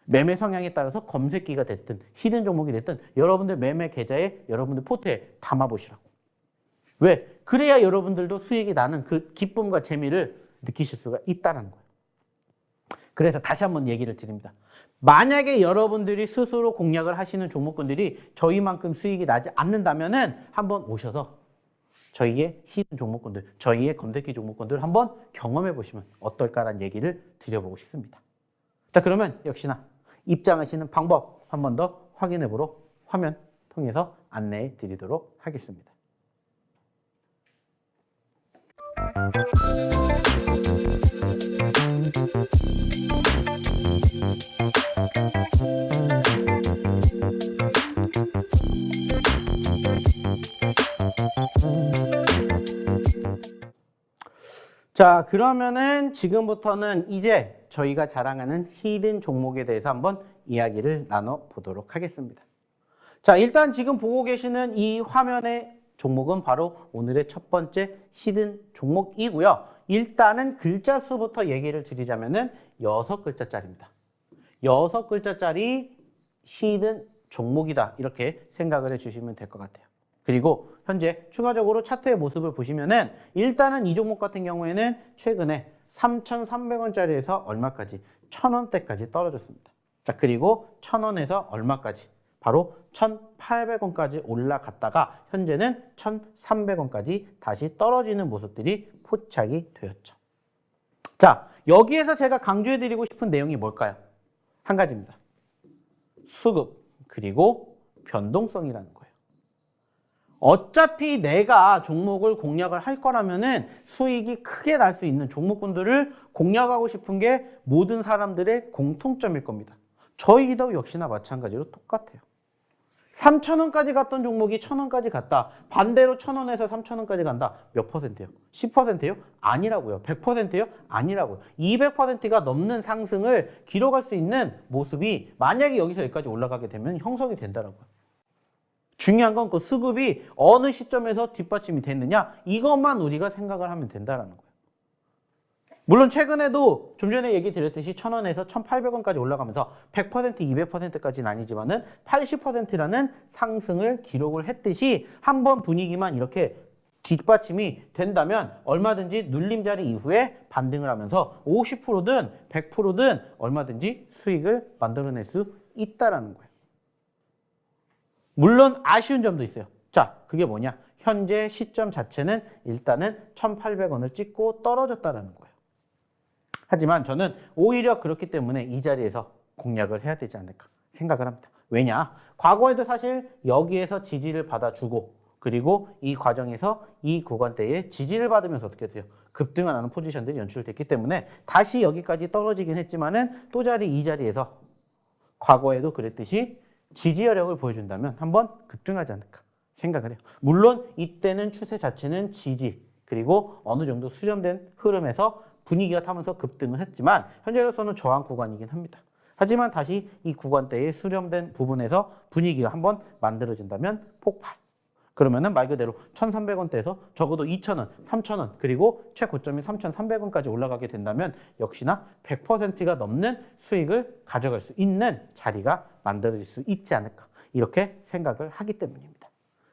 매매 성향에 따라서 검색기가 됐든 히든 종목이 됐든 여러분들 매매 계좌에 여러분들 포트에 담아보시라고. 왜? 그래야 여러분들도 수익이 나는 그 기쁨과 재미를 느끼실 수가 있다는 거예요. 그래서 다시 한번 얘기를 드립니다. 만약에 여러분들이 스스로 공략을 하시는 종목군들이 저희만큼 수익이 나지 않는다면은 한번 오셔서 저희의 히든 종목군들, 저희의 검색기 종목군들 한번 경험해 보시면 어떨까라는 얘기를 드려보고 싶습니다. 자, 그러면 역시나 입장하시는 방법 한 번 더 확인해 보러 화면 통해서 안내해 드리도록 하겠습니다. 자, 그러면은 지금부터는 이제 저희가 자랑하는 히든 종목에 대해서 한번 이야기를 나눠보도록 하겠습니다. 자, 일단 지금 보고 계시는 이 화면의 종목은 바로 오늘의 첫 번째 히든 종목이고요. 일단은 글자 수부터 얘기를 드리자면은 6글자짜리입니다. 6글자짜리 히든 종목이다. 이렇게 생각을 해주시면 될 것 같아요. 그리고 현재 추가적으로 차트의 모습을 보시면은 일단은 이 종목 같은 경우에는 최근에 3,300원짜리에서 얼마까지? 1,000원대까지 떨어졌습니다. 자, 그리고 1,000원에서 얼마까지? 바로 1,800원까지 올라갔다가 현재는 1,300원까지 다시 떨어지는 모습들이 포착이 되었죠. 자, 여기에서 제가 강조해드리고 싶은 내용이 뭘까요? 한 가지입니다. 수급 그리고 변동성이라는 거예요. 어차피 내가 종목을 공략을 할 거라면은 수익이 크게 날 수 있는 종목군들을 공략하고 싶은 게 모든 사람들의 공통점일 겁니다. 저희도 역시나 마찬가지로 똑같아요. 3,000원까지 갔던 종목이 1,000원까지 갔다. 반대로 1,000원에서 3,000원까지 간다. 몇 퍼센트요? 10%요? 아니라고요. 100%요? 아니라고요. 200%가 넘는 상승을 기록할 수 있는 모습이 만약에 여기서 여기까지 올라가게 되면 형성이 된다라고요. 중요한 건 그 수급이 어느 시점에서 뒷받침이 됐느냐 이것만 우리가 생각을 하면 된다라는 거예요. 물론 최근에도 좀 전에 얘기 드렸듯이 1,000원에서 1,800원까지 올라가면서 100%, 200%까지는 아니지만은 80%라는 상승을 기록을 했듯이 한번 분위기만 이렇게 뒷받침이 된다면 얼마든지 눌림자리 이후에 반등을 하면서 50%든 100%든 얼마든지 수익을 만들어낼 수 있다라는 거예요. 물론 아쉬운 점도 있어요. 자, 그게 뭐냐? 현재 시점 자체는 일단은 1,800원을 찍고 떨어졌다라는 거예요. 하지만 저는 오히려 그렇기 때문에 이 자리에서 공략을 해야 되지 않을까 생각을 합니다. 왜냐? 과거에도 사실 여기에서 지지를 받아주고 그리고 이 과정에서 이 구간대에 지지를 받으면서 어떻게 돼요? 급등을 하는 포지션들이 연출됐기 때문에 다시 여기까지 떨어지긴 했지만은 또 이 자리에서 과거에도 그랬듯이 지지 여력을 보여준다면 한번 급등하지 않을까 생각을 해요. 물론 이때는 추세 자체는 지지 그리고 어느 정도 수렴된 흐름에서 분위기가 타면서 급등을 했지만 현재로서는 저항 구간이긴 합니다. 하지만 다시 이 구간대에 수렴된 부분에서 분위기가 한번 만들어진다면 폭발. 그러면은 말 그대로 1,300원대에서 적어도 2,000원, 3,000원 그리고 최고점이 3,300원까지 올라가게 된다면 역시나 100%가 넘는 수익을 가져갈 수 있는 자리가 만들어질 수 있지 않을까 이렇게 생각을 하기 때문입니다.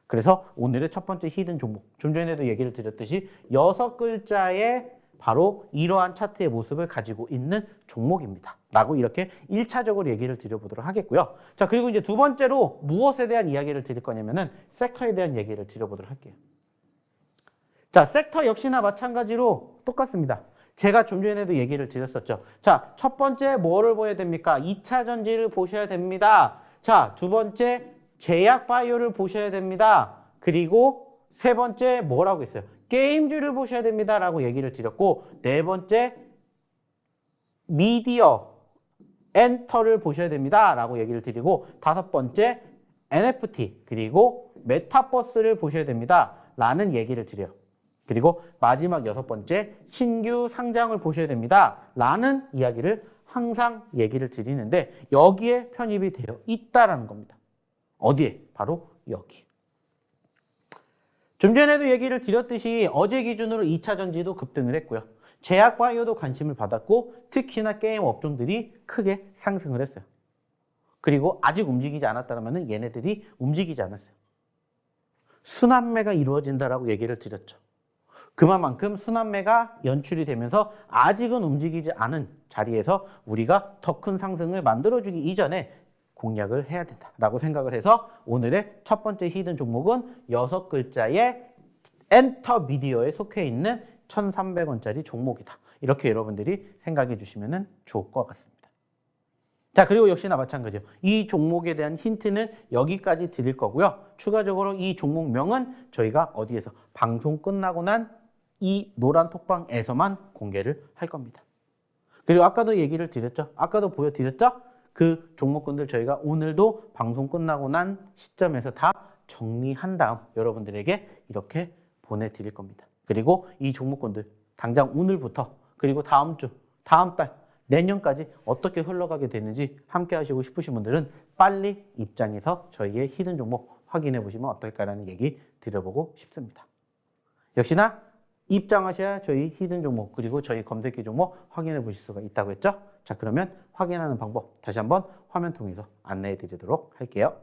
그래서 오늘의 첫 번째 히든 종목, 좀 전에도 얘기를 드렸듯이 6글자의 바로 이러한 차트의 모습을 가지고 있는 종목입니다. 라고 이렇게 1차적으로 얘기를 드려보도록 하겠고요. 자, 그리고 이제 두 번째로 무엇에 대한 이야기를 드릴 거냐면은 섹터에 대한 얘기를 드려보도록 할게요. 자, 섹터 역시나 마찬가지로 똑같습니다. 제가 좀 전에도 얘기를 드렸었죠. 자, 첫 번째 뭐를 보여야 됩니까? 2차 전지를 보셔야 됩니다. 자, 두 번째 제약 바이오를 보셔야 됩니다. 그리고 세 번째 뭐라고 했어요? 게임주를 보셔야 됩니다. 라고 얘기를 드렸고 네 번째 미디어 엔터를 보셔야 됩니다. 라고 얘기를 드리고 다섯 번째 NFT 그리고 메타버스를 보셔야 됩니다. 라는 얘기를 드려요. 그리고 마지막 여섯 번째 신규 상장을 보셔야 됩니다. 라는 이야기를 항상 얘기를 드리는데 여기에 편입이 되어 있다라는 겁니다. 어디에? 바로 여기. 좀 전에도 얘기를 드렸듯이 어제 기준으로 2차 전지도 급등을 했고요. 제약 바이오도 관심을 받았고 특히나 게임 업종들이 크게 상승을 했어요. 그리고 아직 움직이지 않았다면 얘네들이 움직이지 않았어요. 순환매가 이루어진다라고 얘기를 드렸죠. 그만큼 순환매가 연출이 되면서 아직은 움직이지 않은 자리에서 우리가 더 큰 상승을 만들어주기 이전에 공략을 해야 된다라고 생각을 해서 오늘의 첫 번째 히든 종목은 6글자의 엔터 미디어에 속해 있는 1,300원짜리 종목이다. 이렇게 여러분들이 생각해 주시면 좋을 것 같습니다. 자, 그리고 역시나 마찬가지예요. 이 종목에 대한 힌트는 여기까지 드릴 거고요. 추가적으로 이 종목명은 저희가 어디에서 방송 끝나고 난 이 노란 톡방에서만 공개를 할 겁니다. 그리고 아까도 얘기를 드렸죠. 아까도 보여드렸죠. 그 종목군들 저희가 오늘도 방송 끝나고 난 시점에서 다 정리한 다음 여러분들에게 이렇게 보내드릴 겁니다. 그리고 이 종목군들 당장 오늘부터 그리고 다음 주, 다음 달, 내년까지 어떻게 흘러가게 되는지 함께 하시고 싶으신 분들은 빨리 입장해서 저희의 히든 종목 확인해 보시면 어떨까라는 얘기 드려보고 싶습니다. 역시나 입장하셔야 저희 히든 종목 그리고 저희 검색기 종목 확인해 보실 수가 있다고 했죠. 자, 그러면 확인하는 방법 다시 한번 화면 통해서 안내해 드리도록 할게요.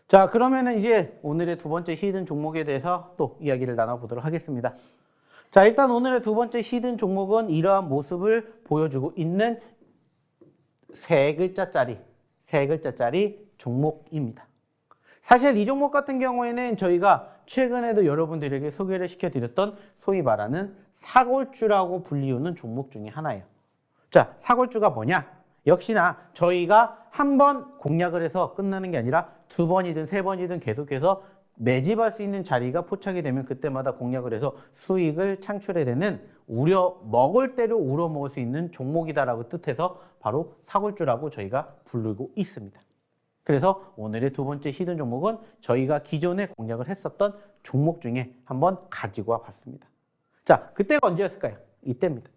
자, 그러면은 이제 오늘의 두 번째 히든 종목에 대해서 또 이야기를 나눠보도록 하겠습니다. 자, 일단 오늘의 두 번째 히든 종목은 이러한 모습을 보여주고 있는 세 글자짜리 종목입니다. 사실 이 종목 같은 경우에는 저희가 최근에도 여러분들에게 소개를 시켜드렸던 소위 말하는 사골주라고 불리우는 종목 중에 하나예요. 자, 사골주가 뭐냐? 역시나 저희가 한 번 공략을 해서 끝나는 게 아니라 두 번이든 세 번이든 계속해서 매집할 수 있는 자리가 포착이 되면 그때마다 공략을 해서 수익을 창출해내는 먹을 대로 우려먹을 수 있는 종목이다라고 뜻해서 바로 사골주라고 저희가 부르고 있습니다. 그래서 오늘의 두 번째 히든 종목은 저희가 기존에 공략을 했었던 종목 중에 한번 가지고 와봤습니다. 자, 그때가 언제였을까요? 이때입니다.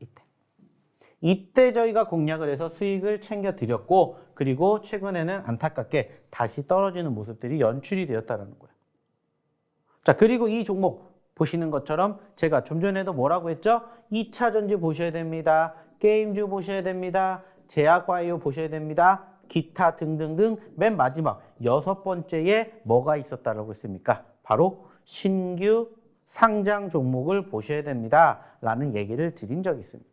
이때 저희가 공략을 해서 수익을 챙겨드렸고 그리고 최근에는 안타깝게 다시 떨어지는 모습들이 연출이 되었다는 거예요. 자, 그리고 이 종목 보시는 것처럼 제가 좀 전에도 뭐라고 했죠? 2차 전지 보셔야 됩니다. 게임주 보셔야 됩니다. 제약바이오 보셔야 됩니다. 기타 등등등 맨 마지막 여섯 번째에 뭐가 있었다라고 했습니까? 바로 신규 상장 종목을 보셔야 됩니다. 라는 얘기를 드린 적이 있습니다.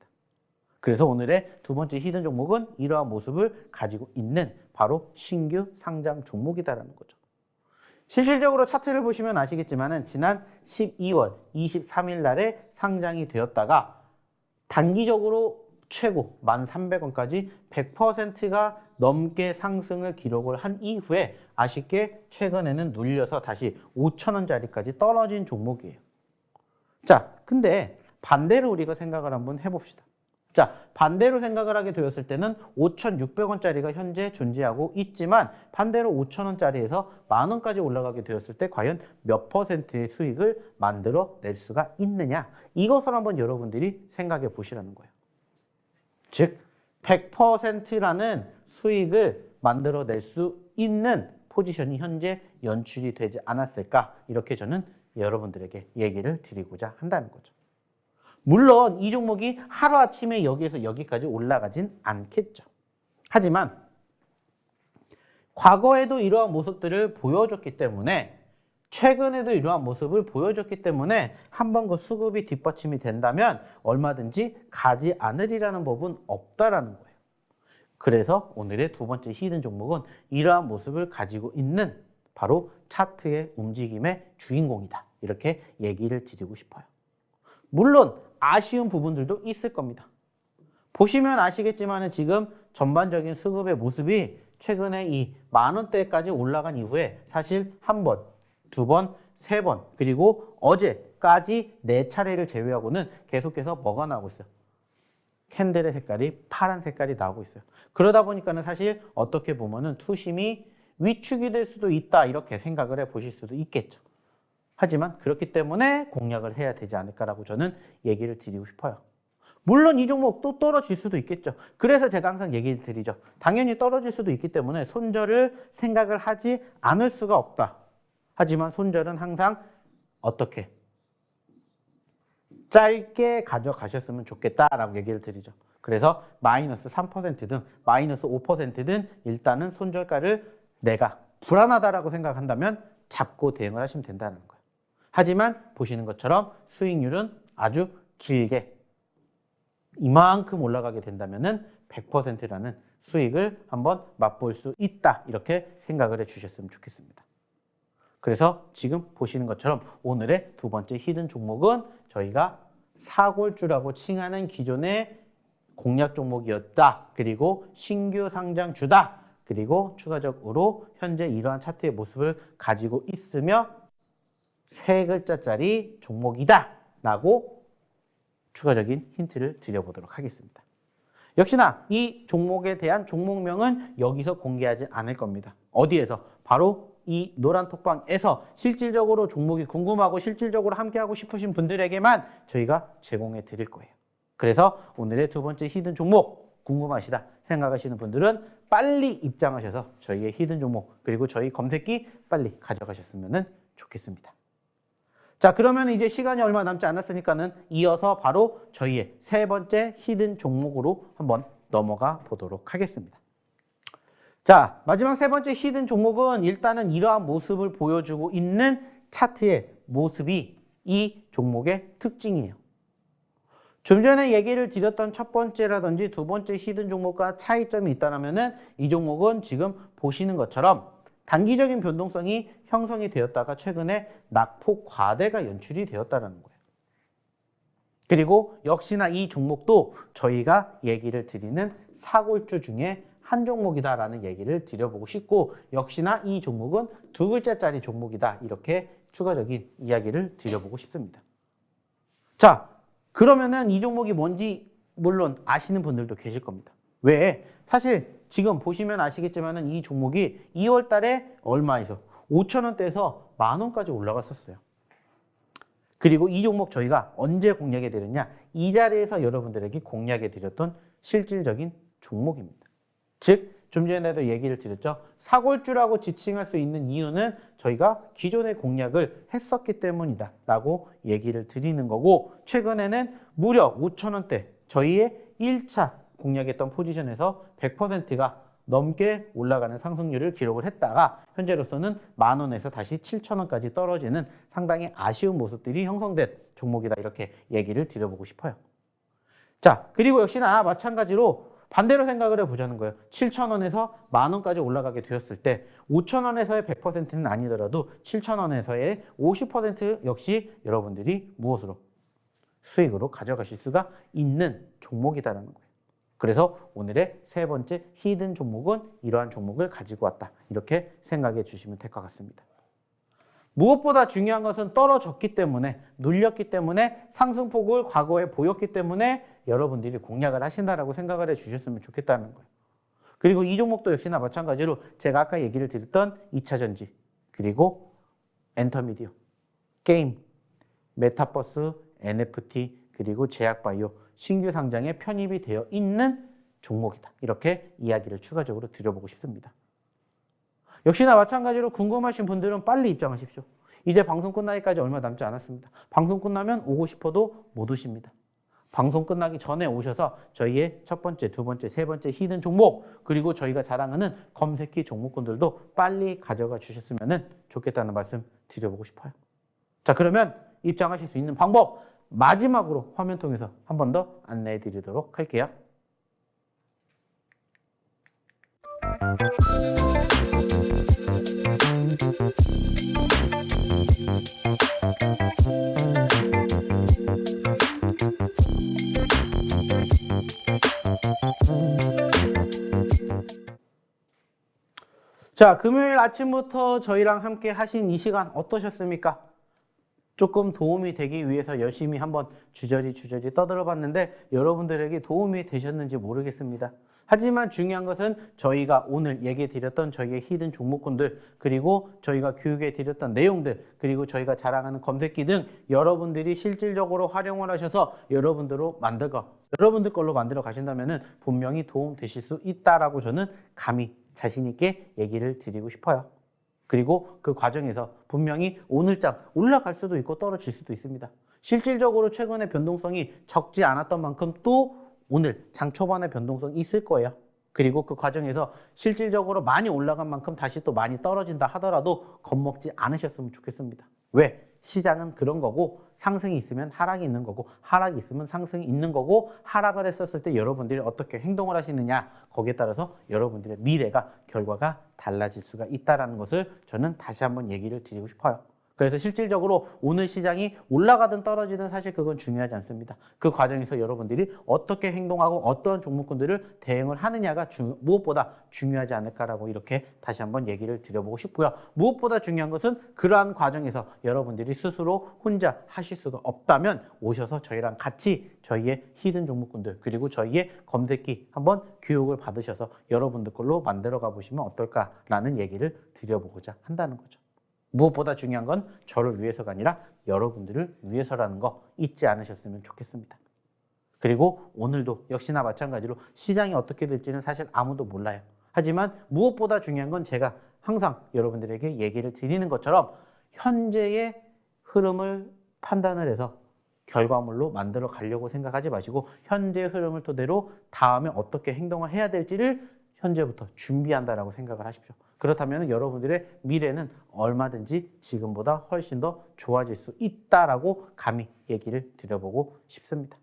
그래서 오늘의 두 번째 히든 종목은 이러한 모습을 가지고 있는 바로 신규 상장 종목이다라는 거죠. 실질적으로 차트를 보시면 아시겠지만은 지난 12월 23일 날에 상장이 되었다가 단기적으로 최고 1,300원까지 100%가 넘게 상승을 기록을 한 이후에 아쉽게 최근에는 눌려서 다시 5,000원짜리까지 떨어진 종목이에요. 자, 근데 반대로 우리가 생각을 한번 해봅시다. 자, 반대로 생각을 하게 되었을 때는 5,600원짜리가 현재 존재하고 있지만 반대로 5,000원짜리에서 만원까지 올라가게 되었을 때 과연 몇 %의 수익을 만들어 낼 수가 있느냐? 이것을 한번 여러분들이 생각해 보시라는 거예요. 즉, 100%라는 수익을 만들어 낼 수 있는 포지션이 현재 연출이 되지 않았을까? 이렇게 저는 여러분들에게 얘기를 드리고자 한다는 거죠. 물론 이 종목이 하루아침에 여기에서 여기까지 올라가진 않겠죠. 하지만 과거에도 이러한 모습들을 보여줬기 때문에 최근에도 이러한 모습을 보여줬기 때문에 한번 그 수급이 뒷받침이 된다면 얼마든지 가지 않으리라는 법은 없다라는 거예요. 그래서 오늘의 두 번째 히든 종목은 이러한 모습을 가지고 있는 바로 차트의 움직임의 주인공이다. 이렇게 얘기를 드리고 싶어요. 물론 아쉬운 부분들도 있을 겁니다. 보시면 아시겠지만 지금 전반적인 수급의 모습이 최근에 이 만원대까지 올라간 이후에 사실 한 번, 두 번, 세 번, 그리고 어제까지 4차례를 제외하고는 계속해서 뭐가 나오고 있어요? 캔들의 색깔이 파란 색깔이 나오고 있어요. 그러다 보니까는 사실 어떻게 보면은 투심이 위축이 될 수도 있다 이렇게 생각을 해 보실 수도 있겠죠. 하지만 그렇기 때문에 공략을 해야 되지 않을까라고 저는 얘기를 드리고 싶어요. 물론 이 종목 또 떨어질 수도 있겠죠. 그래서 제가 항상 얘기를 드리죠. 당연히 떨어질 수도 있기 때문에 손절을 생각을 하지 않을 수가 없다. 하지만 손절은 항상 어떻게? 짧게 가져가셨으면 좋겠다라고 얘기를 드리죠. 그래서 마이너스 3%든 마이너스 5%든 일단은 손절가를 내가 불안하다라고 생각한다면 잡고 대응을 하시면 된다는 거예요. 하지만 보시는 것처럼 수익률은 아주 길게 이만큼 올라가게 된다면은 100%라는 수익을 한번 맛볼 수 있다. 이렇게 생각을 해 주셨으면 좋겠습니다. 그래서 지금 보시는 것처럼 오늘의 두 번째 히든 종목은 저희가 사골주라고 칭하는 기존의 공략 종목이었다. 그리고 신규 상장주다. 그리고 추가적으로 현재 이러한 차트의 모습을 가지고 있으며 3글자짜리 종목이다 라고 추가적인 힌트를 드려보도록 하겠습니다. 역시나 이 종목에 대한 종목명은 여기서 공개하지 않을 겁니다. 어디에서? 바로 이 노란 톡방에서 실질적으로 종목이 궁금하고 실질적으로 함께하고 싶으신 분들에게만 저희가 제공해 드릴 거예요. 그래서 오늘의 두 번째 히든 종목 궁금하시다 생각하시는 분들은 빨리 입장하셔서 저희의 히든 종목 그리고 저희 검색기 빨리 가져가셨으면 좋겠습니다. 자, 그러면 이제 시간이 얼마 남지 않았으니까는 이어서 바로 저희의 세 번째 히든 종목으로 한번 넘어가 보도록 하겠습니다. 자, 마지막 세 번째 히든 종목은 일단은 이러한 모습을 보여주고 있는 차트의 모습이 이 종목의 특징이에요. 좀 전에 얘기를 드렸던 첫 번째라든지 두 번째 히든 종목과 차이점이 있다면은 이 종목은 지금 보시는 것처럼 단기적인 변동성이 형성이 되었다가 최근에 낙폭 과대가 연출이 되었다는 거예요. 그리고 역시나 이 종목도 저희가 얘기를 드리는 사골주 중에 한 종목이다라는 얘기를 드려보고 싶고 역시나 이 종목은 2글자짜리 종목이다 이렇게 추가적인 이야기를 드려보고 싶습니다. 자, 그러면은 이 종목이 뭔지 물론 아시는 분들도 계실 겁니다. 왜? 사실 지금 보시면 아시겠지만은 이 종목이 2월 달에 얼마에서 5,000원대에서 만원까지 올라갔었어요. 그리고 이 종목 저희가 언제 공략해 드렸냐? 이 자리에서 여러분들에게 공략해 드렸던 실질적인 종목입니다. 즉, 좀 전에도 얘기를 드렸죠. 사골주라고 지칭할 수 있는 이유는 저희가 기존의 공략을 했었기 때문이다 라고 얘기를 드리는 거고 최근에는 무려 5,000원대 저희의 1차 공략했던 포지션에서 100%가 넘게 올라가는 상승률을 기록을 했다가 현재로서는 만원에서 다시 7,000원까지 떨어지는 상당히 아쉬운 모습들이 형성된 종목이다 이렇게 얘기를 드려보고 싶어요. 자, 그리고 역시나 마찬가지로 반대로 생각을 해보자는 거예요. 7,000원에서 10,000원까지 올라가게 되었을 때 5,000원에서의 100%는 아니더라도 7,000원에서의 50% 역시 여러분들이 무엇으로? 수익으로 가져가실 수가 있는 종목이다라는 거예요. 그래서 오늘의 세 번째 히든 종목은 이러한 종목을 가지고 왔다. 이렇게 생각해 주시면 될 것 같습니다. 무엇보다 중요한 것은 떨어졌기 때문에, 눌렸기 때문에, 상승폭을 과거에 보였기 때문에 여러분들이 공략을 하신다라고 생각을 해 주셨으면 좋겠다는 거예요. 그리고 이 종목도 역시나 마찬가지로 제가 아까 얘기를 드렸던 2차전지, 그리고 엔터미디어, 게임, 메타버스, NFT, 그리고 제약바이오, 신규 상장에 편입이 되어 있는 종목이다. 이렇게 이야기를 추가적으로 드려보고 싶습니다. 역시나 마찬가지로 궁금하신 분들은 빨리 입장하십시오. 이제 방송 끝나기까지 얼마 남지 않았습니다. 방송 끝나면 오고 싶어도 못 오십니다. 방송 끝나기 전에 오셔서 저희의 첫 번째, 두 번째, 세 번째 히든 종목, 그리고 저희가 자랑하는 검색키 종목군들도 빨리 가져가 주셨으면 좋겠다는 말씀 드려보고 싶어요. 자, 그러면 입장하실 수 있는 방법 마지막으로 화면 통해서 한 번 더 안내해 드리도록 할게요. 자, 금요일 아침부터 저희랑 함께 하신 이 시간 어떠셨습니까? 조금 도움이 되기 위해서 열심히 한번 주저리 떠들어 봤는데 여러분들에게 도움이 되셨는지 모르겠습니다. 하지만 중요한 것은 저희가 오늘 얘기해 드렸던 저희의 히든 종목군들, 그리고 저희가 교육해 드렸던 내용들, 그리고 저희가 자랑하는 검색기 등 여러분들이 실질적으로 활용을 하셔서 여러분들 걸로 만들어 가신다면 분명히 도움 되실 수 있다라고 저는 감히 자신 있게 얘기를 드리고 싶어요. 그리고 그 과정에서 분명히 오늘장 올라갈 수도 있고 떨어질 수도 있습니다. 실질적으로 최근에 변동성이 적지 않았던 만큼 또 오늘 장 초반에 변동성이 있을 거예요. 그리고 그 과정에서 실질적으로 많이 올라간 만큼 다시 또 많이 떨어진다 하더라도 겁먹지 않으셨으면 좋겠습니다. 왜? 시장은 그런 거고, 상승이 있으면 하락이 있는 거고, 하락이 있으면 상승이 있는 거고, 하락을 했었을 때 여러분들이 어떻게 행동을 하시느냐, 거기에 따라서 여러분들의 미래가, 결과가 달라질 수가 있다는 것을 저는 다시 한번 얘기를 드리고 싶어요. 그래서 실질적으로 오늘 시장이 올라가든 떨어지든 사실 그건 중요하지 않습니다. 그 과정에서 여러분들이 어떻게 행동하고 어떤 종목군들을 대응을 하느냐가 무엇보다 중요하지 않을까라고 이렇게 다시 한번 얘기를 드려보고 싶고요. 무엇보다 중요한 것은 그러한 과정에서 여러분들이 스스로 혼자 하실 수가 없다면 오셔서 저희랑 같이 저희의 히든 종목군들, 그리고 저희의 검색기 한번 교육을 받으셔서 여러분들 걸로 만들어 가보시면 어떨까라는 얘기를 드려보고자 한다는 거죠. 무엇보다 중요한 건 저를 위해서가 아니라 여러분들을 위해서라는 거 잊지 않으셨으면 좋겠습니다. 그리고 오늘도 역시나 마찬가지로 시장이 어떻게 될지는 사실 아무도 몰라요. 하지만 무엇보다 중요한 건 제가 항상 여러분들에게 얘기를 드리는 것처럼 현재의 흐름을 판단을 해서 결과물로 만들어 가려고 생각하지 마시고 현재의 흐름을 토대로 다음에 어떻게 행동을 해야 될지를 현재부터 준비한다라고 생각을 하십시오. 그렇다면 여러분들의 미래는 얼마든지 지금보다 훨씬 더 좋아질 수 있다라고 감히 얘기를 드려보고 싶습니다.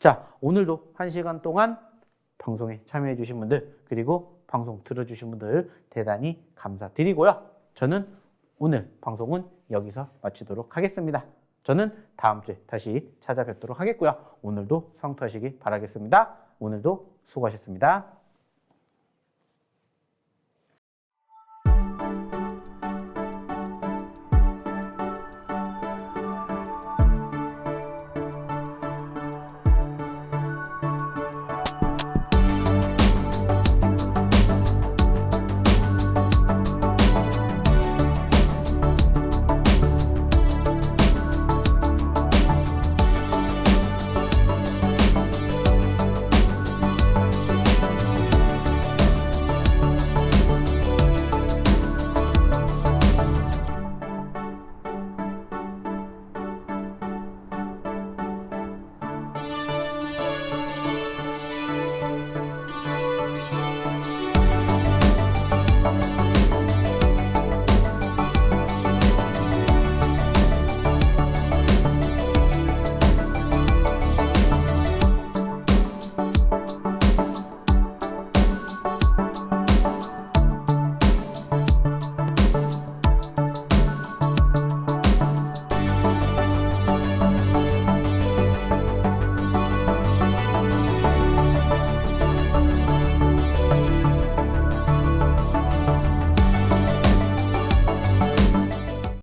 자, 오늘도 1시간 동안 방송에 참여해 주신 분들, 그리고 방송 들어주신 분들 대단히 감사드리고요. 저는 오늘 방송은 여기서 마치도록 하겠습니다. 저는 다음 주에 다시 찾아뵙도록 하겠고요. 오늘도 성투하시기 바라겠습니다. 오늘도 수고하셨습니다.